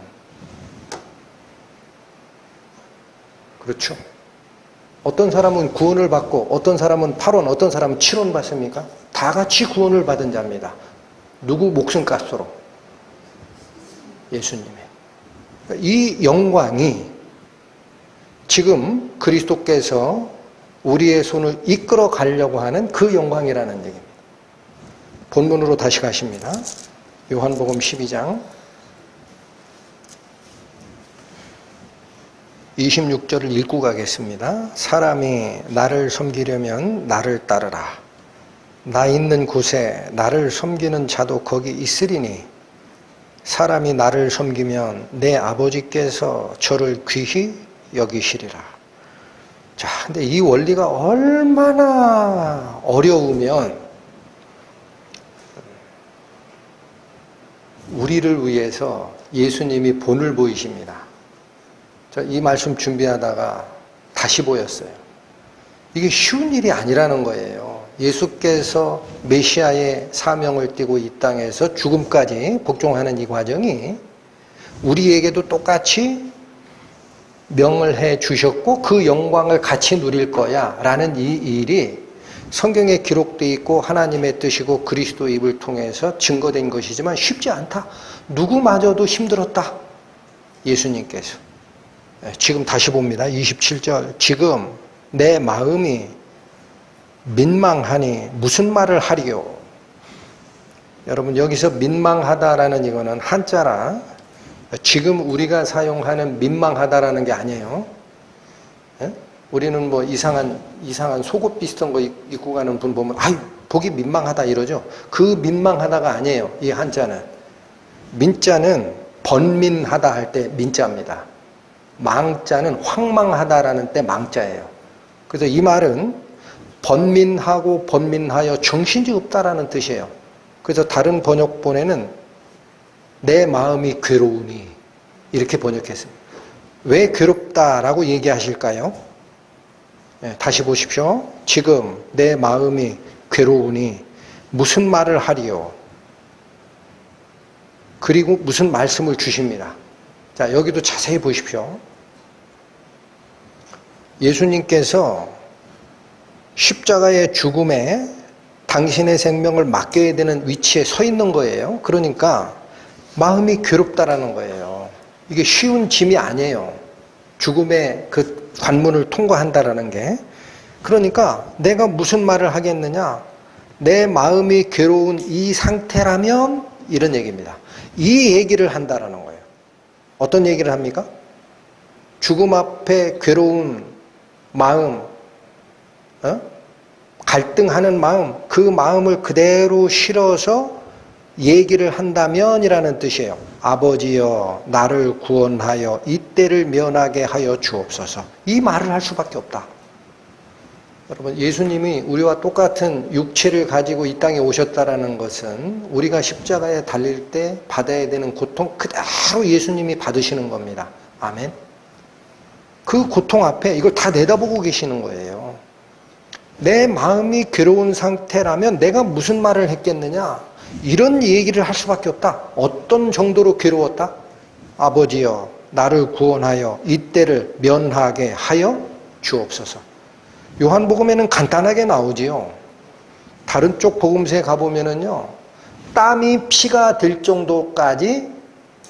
그렇죠? 어떤 사람은 구원을 받고 어떤 사람은 8원, 어떤 사람은 7원 받습니까? 다 같이 구원을 받은 자입니다. 누구 목숨값으로? 예수님의. 이 영광이 지금 그리스도께서 우리의 손을 이끌어 가려고 하는 그 영광이라는 얘기입니다. 본문으로 다시 가십니다. 요한복음 12장 26절을 읽고 가겠습니다. 사람이 나를 섬기려면 나를 따르라. 나 있는 곳에 나를 섬기는 자도 거기 있으리니 사람이 나를 섬기면 내 아버지께서 저를 귀히 여기시리라. 자, 근데 이 원리가 얼마나 어려우면 우리를 위해서 예수님이 본을 보이십니다. 이 말씀 준비하다가 다시 보였어요. 이게 쉬운 일이 아니라는 거예요. 예수께서 메시아의 사명을 띠고 이 땅에서 죽음까지 복종하는 이 과정이 우리에게도 똑같이 명을 해 주셨고 그 영광을 같이 누릴 거야 라는 이 일이 성경에 기록되어 있고 하나님의 뜻이고 그리스도의 입을 통해서 증거된 것이지만 쉽지 않다. 누구마저도 힘들었다. 예수님께서. 지금 다시 봅니다. 27절. 지금 내 마음이 민망하니 무슨 말을 하리요? 여러분 여기서 민망하다라는 이거는 한자라 지금 우리가 사용하는 민망하다라는 게 아니에요. 우리는 뭐 이상한 속옷 비슷한 거 입고 가는 분 보면 아유 보기 민망하다 이러죠. 그 민망하다가 아니에요. 이 한자는. 민자는 번민하다 할 때 민자입니다. 망자는 황망하다라는 때 망자예요. 그래서 이 말은 번민하고 번민하여 정신이 없다라는 뜻이에요. 그래서 다른 번역본에는 내 마음이 괴로우니 이렇게 번역했습니다. 왜 괴롭다라고 얘기하실까요? 다시 보십시오. 지금 내 마음이 괴로우니 무슨 말을 하리요? 그리고 무슨 말씀을 주십니다. 자, 여기도 자세히 보십시오. 예수님께서 십자가의 죽음에 당신의 생명을 맡겨야 되는 위치에 서 있는 거예요. 그러니까 마음이 괴롭다라는 거예요. 이게 쉬운 짐이 아니에요. 죽음의 그 관문을 통과한다라는 게. 그러니까 내가 무슨 말을 하겠느냐? 내 마음이 괴로운 이 상태라면 이런 얘기입니다. 이 얘기를 한다라는 거예요. 어떤 얘기를 합니까? 죽음 앞에 괴로운 마음, 갈등하는 마음, 그 마음을 그대로 실어서 얘기를 한다면이라는 뜻이에요. 아버지여 나를 구원하여 이때를 면하게 하여 주옵소서. 이 말을 할 수밖에 없다. 여러분, 예수님이 우리와 똑같은 육체를 가지고 이 땅에 오셨다라는 것은 우리가 십자가에 달릴 때 받아야 되는 고통 그대로 예수님이 받으시는 겁니다. 아멘. 그 고통 앞에 이걸 다 내다보고 계시는 거예요. 내 마음이 괴로운 상태라면 내가 무슨 말을 했겠느냐? 이런 얘기를 할 수밖에 없다. 어떤 정도로 괴로웠다? 아버지여 나를 구원하여 이때를 면하게 하여 주옵소서. 요한복음에는 간단하게 나오지요. 다른 쪽 복음서에 가보면은요, 땀이 피가 될 정도까지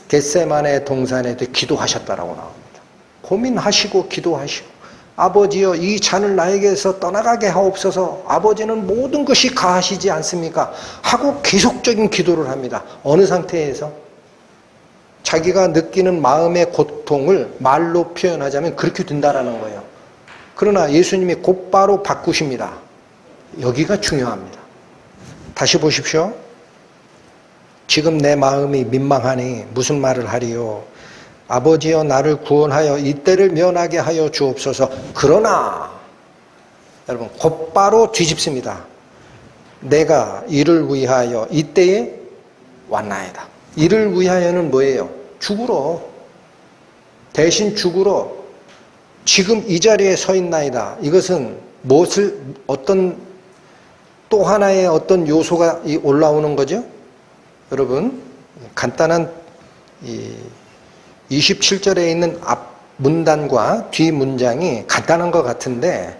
겟세마네 동산에 기도하셨다라고 나옵니다. 고민하시고 기도하시고, 아버지여 이 잔을 나에게서 떠나가게 하옵소서. 아버지는 모든 것이 가하시지 않습니까? 하고 계속적인 기도를 합니다. 어느 상태에서? 자기가 느끼는 마음의 고통을 말로 표현하자면 그렇게 된다라는 거예요. 그러나 예수님이 곧바로 바꾸십니다. 여기가 중요합니다. 다시 보십시오. 지금 내 마음이 민망하니 무슨 말을 하리요? 아버지여 나를 구원하여 이때를 면하게 하여 주옵소서. 그러나 여러분 곧바로 뒤집습니다. 내가 이를 위하여 이때에 왔나이다. 이를 위하여는 뭐예요? 죽으러. 대신 죽으러 지금 이 자리에 서 있나이다. 이것은 무엇을 어떤 또 하나의 어떤 요소가 올라오는 거죠? 여러분 간단한 27절에 있는 앞 문단과 뒤 문장이 간단한 것 같은데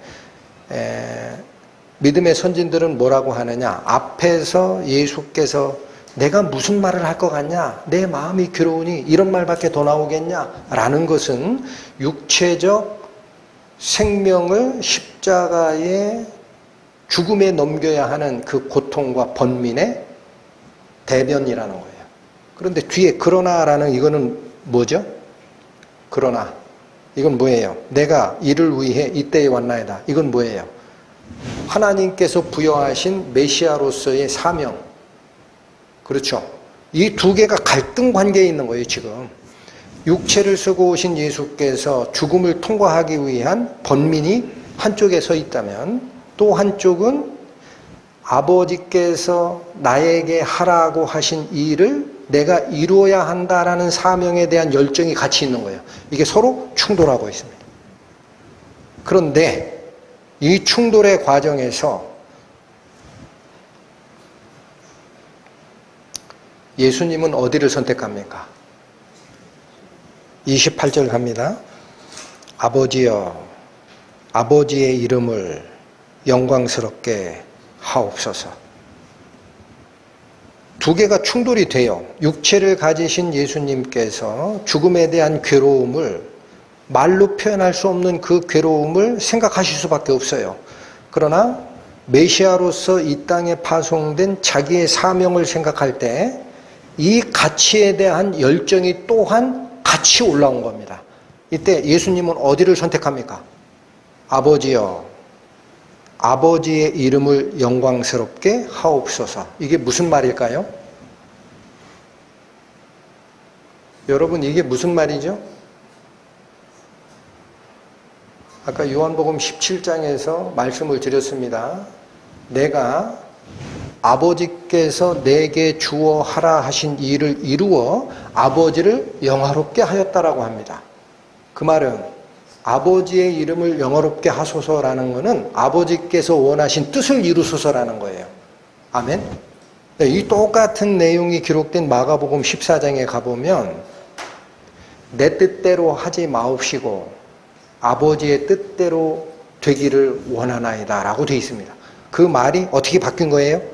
믿음의 선진들은 뭐라고 하느냐? 앞에서 예수께서 내가 무슨 말을 할 것 같냐? 내 마음이 괴로우니 이런 말밖에 더 나오겠냐? 라는 것은 육체적 생명을 십자가의 죽음에 넘겨야 하는 그 고통과 번민의 대변이라는 거예요. 그런데 뒤에 그러나라는 이거는 뭐죠? 그러나 이건 뭐예요? 내가 이를 위해 이때에 왔나이다. 이건 뭐예요? 하나님께서 부여하신 메시아로서의 사명. 그렇죠? 이 두 개가 갈등 관계에 있는 거예요, 지금. 육체를 쓰고 오신 예수께서 죽음을 통과하기 위한 번민이 한쪽에 서 있다면 또 한쪽은 아버지께서 나에게 하라고 하신 일을 내가 이루어야 한다라는 사명에 대한 열정이 같이 있는 거예요. 이게 서로 충돌하고 있습니다. 그런데 이 충돌의 과정에서 예수님은 어디를 선택합니까? 28절 갑니다. 아버지여, 아버지의 이름을 영광스럽게 하옵소서. 두 개가 충돌이 돼요. 육체를 가지신 예수님께서 죽음에 대한 괴로움을 말로 표현할 수 없는 그 괴로움을 생각하실 수밖에 없어요. 그러나 메시아로서 이 땅에 파송된 자기의 사명을 생각할 때 이 가치에 대한 열정이 또한 같이 올라온 겁니다. 이때 예수님은 어디를 선택합니까? 아버지여, 아버지의 이름을 영광스럽게 하옵소서. 이게 무슨 말일까요? 여러분 이게 무슨 말이죠? 아까 요한복음 17장에서 말씀을 드렸습니다. 내가 아버지께서 내게 주어 하라 하신 일을 이루어 아버지를 영화롭게 하였다라고 합니다. 그 말은 아버지의 이름을 영화롭게 하소서라는 것은 아버지께서 원하신 뜻을 이루소서라는 거예요. 아멘? 이 똑같은 내용이 기록된 마가복음 14장에 가보면 내 뜻대로 하지 마옵시고 아버지의 뜻대로 되기를 원하나이다 라고 되어 있습니다. 그 말이 어떻게 바뀐 거예요?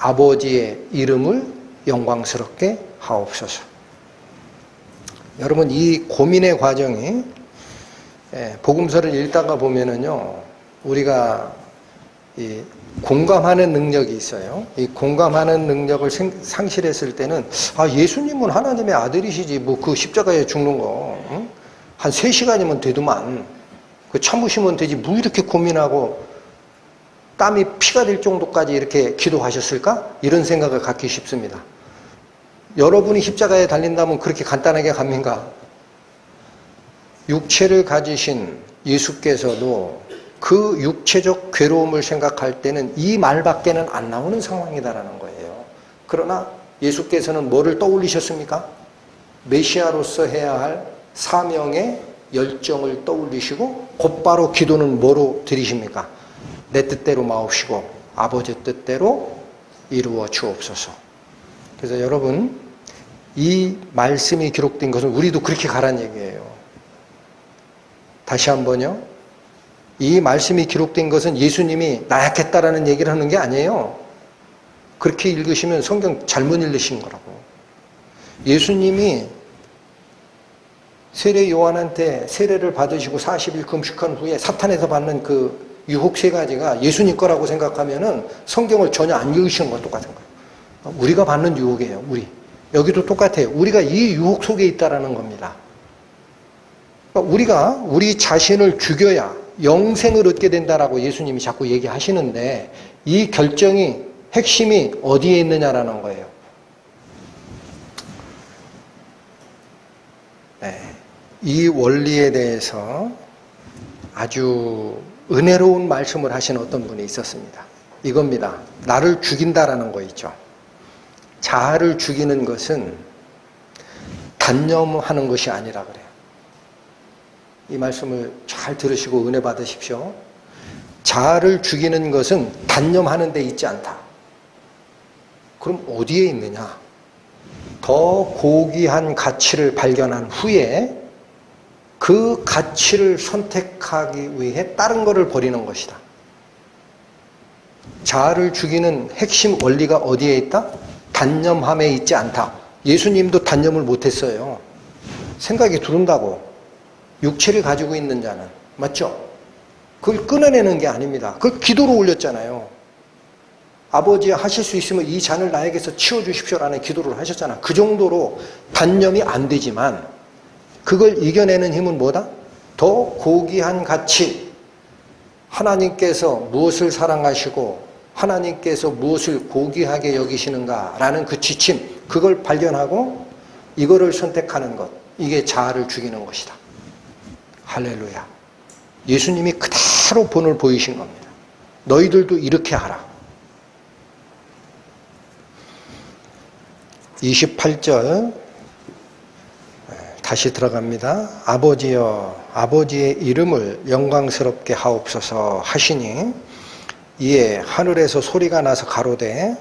아버지의 이름을 영광스럽게 하옵소서. 여러분 이 고민의 과정이 복음서를 읽다가 보면은요 우리가 이 공감하는 능력이 있어요. 이 공감하는 능력을 상실했을 때는 아 예수님은 하나님의 아들이시지 뭐 그 십자가에 죽는 거 한 3시간이면 되더만 그 참으시면 되지 뭐 이렇게 고민하고 땀이 피가 될 정도까지 이렇게 기도하셨을까? 이런 생각을 갖기 쉽습니다. 여러분이 십자가에 달린다면 그렇게 간단하게 갑니까? 육체를 가지신 예수께서도 그 육체적 괴로움을 생각할 때는 이 말밖에는 안 나오는 상황이다라는 거예요. 그러나 예수께서는 뭐를 떠올리셨습니까? 메시아로서 해야 할 사명의 열정을 떠올리시고 곧바로 기도는 뭐로 드리십니까? 내 뜻대로 마옵시고 아버지 뜻대로 이루어 주옵소서. 그래서 여러분, 이 말씀이 기록된 것은 우리도 그렇게 가란 얘기예요. 다시 한번요. 이 말씀이 기록된 것은 예수님이 나약했다라는 얘기를 하는 게 아니에요. 그렇게 읽으시면 성경 잘못 읽으신 거라고. 예수님이 세례 요한한테 세례를 받으시고 40일 금식한 후에 사탄에서 받는 그 유혹 세 가지가 예수님 거라고 생각하면은 성경을 전혀 안 읽으시는 것 똑같은 거예요. 우리가 받는 유혹이에요. 여기도 똑같아요. 우리가 이 유혹 속에 있다라는 겁니다. 그러니까 우리가 우리 자신을 죽여야 영생을 얻게 된다라고 예수님이 자꾸 얘기하시는데 이 결정이 핵심이 어디에 있느냐라는 거예요. 네. 이 원리에 대해서 아주 은혜로운 말씀을 하신 어떤 분이 있었습니다. 이겁니다. 나를 죽인다라는 거 있죠. 자아를 죽이는 것은 단념하는 것이 아니라 그래요. 이 말씀을 잘 들으시고 은혜 받으십시오. 자아를 죽이는 것은 단념하는 데 있지 않다. 그럼 어디에 있느냐? 더 고귀한 가치를 발견한 후에 그 가치를 선택하기 위해 다른 것을 버리는 것이다. 자아를 죽이는 핵심 원리가 어디에 있다? 단념함에 있지 않다. 예수님도 단념을 못했어요. 생각이 두른다고. 육체를 가지고 있는 자는. 맞죠? 그걸 끊어내는 게 아닙니다. 그걸 기도로 올렸잖아요. 아버지 하실 수 있으면 이 잔을 나에게서 치워주십시오라는 기도를 하셨잖아. 그 정도로 단념이 안 되지만 그걸 이겨내는 힘은 뭐다? 더 고귀한 가치. 하나님께서 무엇을 사랑하시고 하나님께서 무엇을 고귀하게 여기시는가라는 그 지침, 그걸 발견하고 이거를 선택하는 것. 이게 자아를 죽이는 것이다. 할렐루야. 예수님이 그대로 본을 보이신 겁니다. 너희들도 이렇게 하라. 28절 다시 들어갑니다. 아버지여 아버지의 이름을 영광스럽게 하옵소서 하시니 이에 하늘에서 소리가 나서 가로되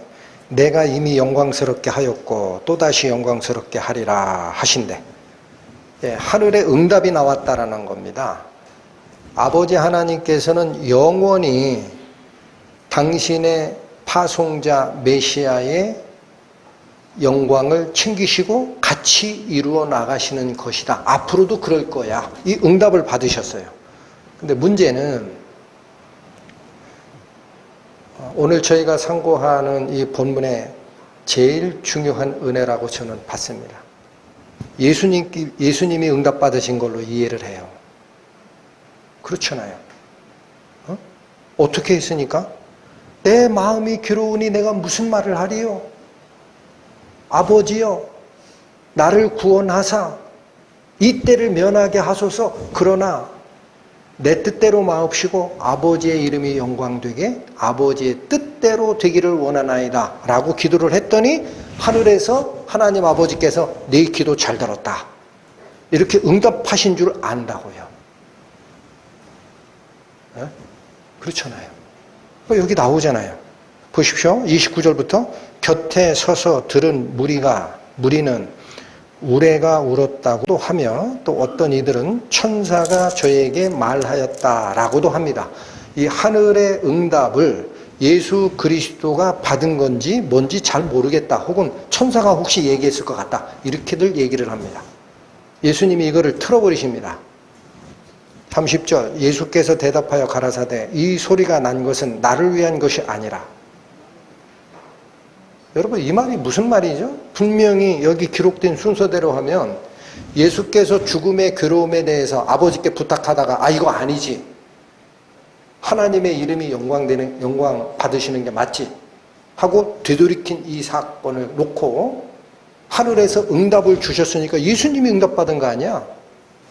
내가 이미 영광스럽게 하였고 또다시 영광스럽게 하리라 하신대. 예, 하늘의 응답이 나왔다라는 겁니다. 아버지 하나님께서는 영원히 당신의 파송자 메시아의 영광을 챙기시고 같이 이루어 나가시는 것이다. 앞으로도 그럴 거야. 이 응답을 받으셨어요. 근데 문제는 오늘 저희가 상고하는 이 본문의 제일 중요한 은혜라고 저는 봤습니다. 예수님이 응답받으신 걸로 이해를 해요. 그렇잖아요. 어떻게 했으니까? 내 마음이 괴로우니 내가 무슨 말을 하리요? 아버지여 나를 구원하사 이 때를 면하게 하소서. 그러나 내 뜻대로 마옵시고 아버지의 이름이 영광되게 아버지의 뜻대로 되기를 원하나이다 라고 기도를 했더니 하늘에서 하나님 아버지께서 네 기도 잘 들었다 이렇게 응답하신 줄 안다고요. 네? 그렇잖아요. 여기 나오잖아요. 보십시오. 29절부터 곁에 서서 들은 무리는 우레가 울었다고도 하며 또 어떤 이들은 천사가 저에게 말하였다라고도 합니다. 이 하늘의 응답을 예수 그리스도가 받은 건지 뭔지 잘 모르겠다 혹은 천사가 혹시 얘기했을 것 같다 이렇게들 얘기를 합니다. 예수님이 이거를 틀어버리십니다. 30절 예수께서 대답하여 가라사대 이 소리가 난 것은 나를 위한 것이 아니라. 여러분 이 말이 무슨 말이죠? 분명히 여기 기록된 순서대로 하면 예수께서 죽음의 괴로움에 대해서 아버지께 부탁하다가 이거 아니지. 하나님의 이름이 영광 받으시는 게 맞지? 하고 되돌이킨 이 사건을 놓고 하늘에서 응답을 주셨으니까 예수님이 응답받은 거 아니야?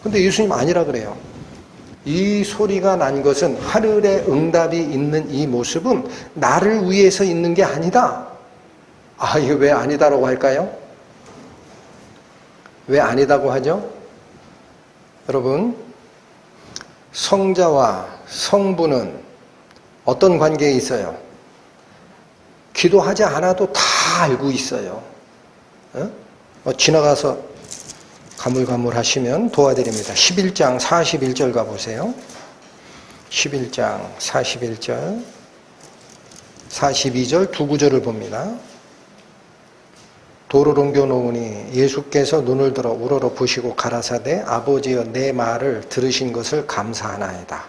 근데 예수님 아니라 그래요. 이 소리가 난 것은 하늘에 응답이 있는 이 모습은 나를 위해서 있는 게 아니다. 아, 이게 왜 아니다라고 할까요? 왜 아니다고 하죠? 여러분, 성자와 성부는 어떤 관계에 있어요? 기도하지 않아도 다 알고 있어요. 지나가서 가물가물하시면 도와드립니다. 11장 41절 가보세요. 11장 41절, 42절 두 구절을 봅니다. 돌을 옮겨 놓으니 예수께서 눈을 들어 우러러 보시고 가라사대 아버지여 내 말을 들으신 것을 감사하나이다.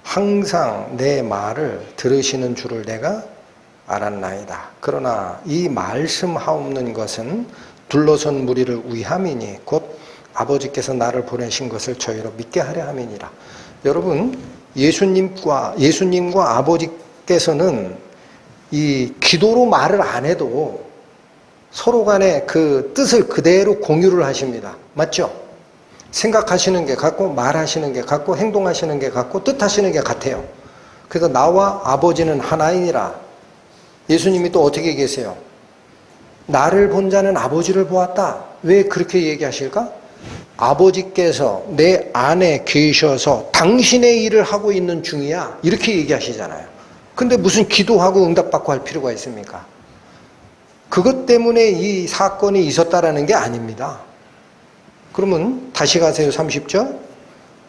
항상 내 말을 들으시는 줄을 내가 알았나이다. 그러나 이 말씀하옵는 것은 둘러선 무리를 위함이니 곧 아버지께서 나를 보내신 것을 저희로 믿게 하려 함이니라. 여러분, 예수님과 아버지께서는 이 기도로 말을 안 해도 서로 간에 그 뜻을 그대로 공유를 하십니다. 맞죠? 생각하시는 게 같고 말하시는 게 같고 행동하시는 게 같고 뜻하시는 게 같아요. 그래서 나와 아버지는 하나이니라. 예수님이 또 어떻게 계세요? 나를 본 자는 아버지를 보았다. 왜 그렇게 얘기하실까? 아버지께서 내 안에 계셔서 당신의 일을 하고 있는 중이야. 이렇게 얘기하시잖아요. 근데 무슨 기도하고 응답받고 할 필요가 있습니까? 그것 때문에 이 사건이 있었다라는 게 아닙니다. 그러면 다시 가세요. 30절.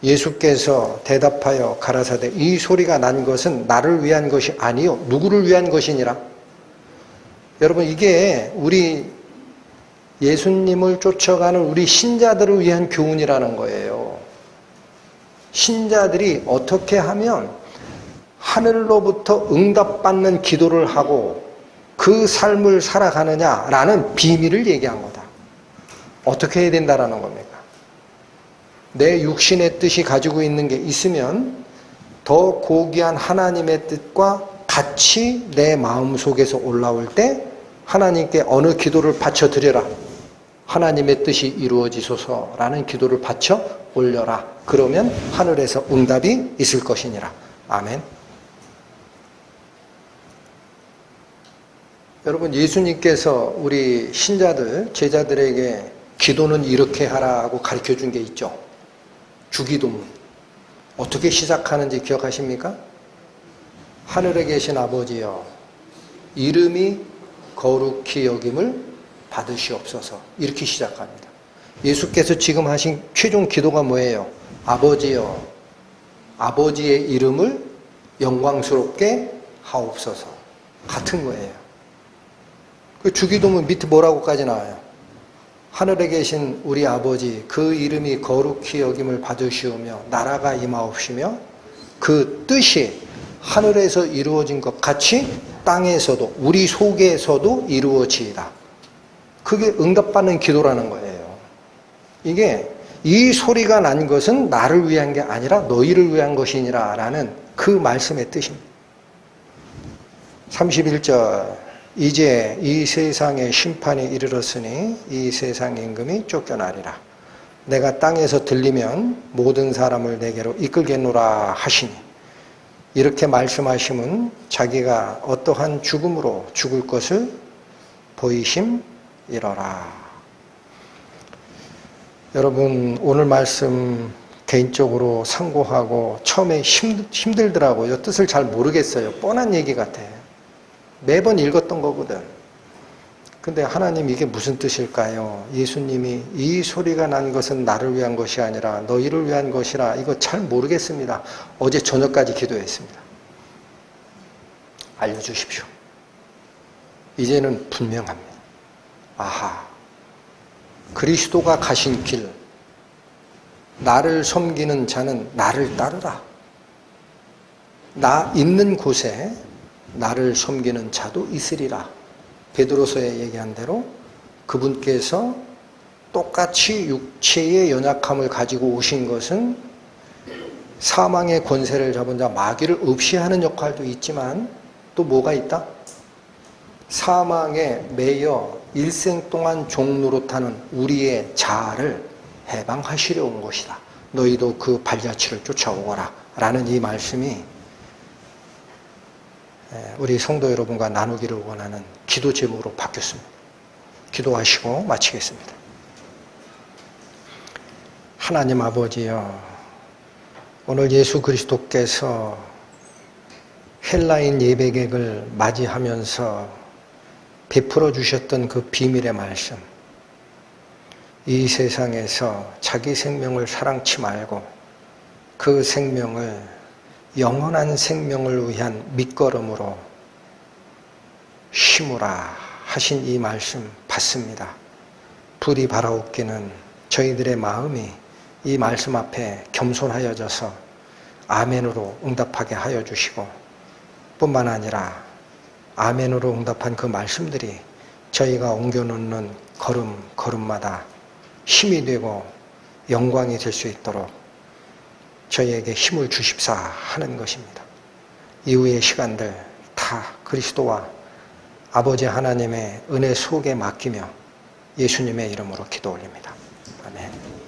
예수께서 대답하여 가라사대 이 소리가 난 것은 나를 위한 것이 아니요 누구를 위한 것이니라. 여러분, 이게 우리 예수님을 쫓아가는 우리 신자들을 위한 교훈이라는 거예요. 신자들이 어떻게 하면 하늘로부터 응답받는 기도를 하고 그 삶을 살아가느냐라는 비밀을 얘기한 거다. 어떻게 해야 된다라는 겁니까? 내 육신의 뜻이 가지고 있는 게 있으면 더 고귀한 하나님의 뜻과 같이 내 마음속에서 올라올 때 하나님께 어느 기도를 바쳐 드려라. 하나님의 뜻이 이루어지소서라는 기도를 바쳐 올려라. 그러면 하늘에서 응답이 있을 것이니라. 아멘. 여러분, 예수님께서 우리 신자들, 제자들에게 기도는 이렇게 하라고 가르쳐 준 게 있죠. 주기도문. 어떻게 시작하는지 기억하십니까? 하늘에 계신 아버지여, 이름이 거룩히 여김을 받으시옵소서. 이렇게 시작합니다. 예수께서 지금 하신 최종 기도가 뭐예요? 아버지여, 아버지의 이름을 영광스럽게 하옵소서. 같은 거예요. 그 주기도문 밑에 뭐라고까지 나와요? 하늘에 계신 우리 아버지, 그 이름이 거룩히 여김을 받으시오며 나라가 임하옵시며 그 뜻이 하늘에서 이루어진 것 같이 땅에서도 우리 속에서도 이루어지이다. 그게 응답받는 기도라는 거예요. 이게 이 소리가 난 것은 나를 위한 게 아니라 너희를 위한 것이니라 라는 그 말씀의 뜻입니다. 31절 이제 이 세상의 심판이 이르렀으니 이 세상 임금이 쫓겨나리라. 내가 땅에서 들리면 모든 사람을 내게로 이끌겠노라 하시니 이렇게 말씀하심은 자기가 어떠한 죽음으로 죽을 것을 보이심이러라. 여러분, 오늘 말씀 개인적으로 상고하고 처음에 힘들더라고요. 뜻을 잘 모르겠어요. 뻔한 얘기 같아. 매번 읽었던 거거든. 근데 하나님 이게 무슨 뜻일까요? 예수님이 이 소리가 난 것은 나를 위한 것이 아니라 너희를 위한 것이라. 이거 잘 모르겠습니다. 어제 저녁까지 기도했습니다. 알려주십시오. 이제는 분명합니다. 아하, 그리스도가 가신 길, 나를 섬기는 자는 나를 따르라. 나 있는 곳에 나를 섬기는 자도 있으리라. 베드로서에 얘기한 대로 그분께서 똑같이 육체의 연약함을 가지고 오신 것은 사망의 권세를 잡은 자 마귀를 없이 하는 역할도 있지만 또 뭐가 있다? 사망에 매여 일생 동안 종노릇하는 우리의 자아를 해방하시려 온 것이다. 너희도 그 발자취를 쫓아오거라 라는 이 말씀이 우리 성도 여러분과 나누기를 원하는 기도 제목으로 바뀌었습니다. 기도하시고 마치겠습니다. 하나님 아버지여, 오늘 예수 그리스도께서 헬라인 예배객을 맞이하면서 베풀어 주셨던 그 비밀의 말씀, 이 세상에서 자기 생명을 사랑치 말고 그 생명을 영원한 생명을 위한 밑거름으로 심으라 하신 이 말씀 받습니다. 부디 바라옵기는 저희들의 마음이 이 말씀 앞에 겸손하여져서 아멘으로 응답하게 하여 주시고, 뿐만 아니라 아멘으로 응답한 그 말씀들이 저희가 옮겨놓는 걸음마다 힘이 되고 영광이 될 수 있도록 저희에게 힘을 주십사 하는 것입니다. 이후의 시간들 다 그리스도와 아버지 하나님의 은혜 속에 맡기며 예수님의 이름으로 기도 올립니다. 아멘.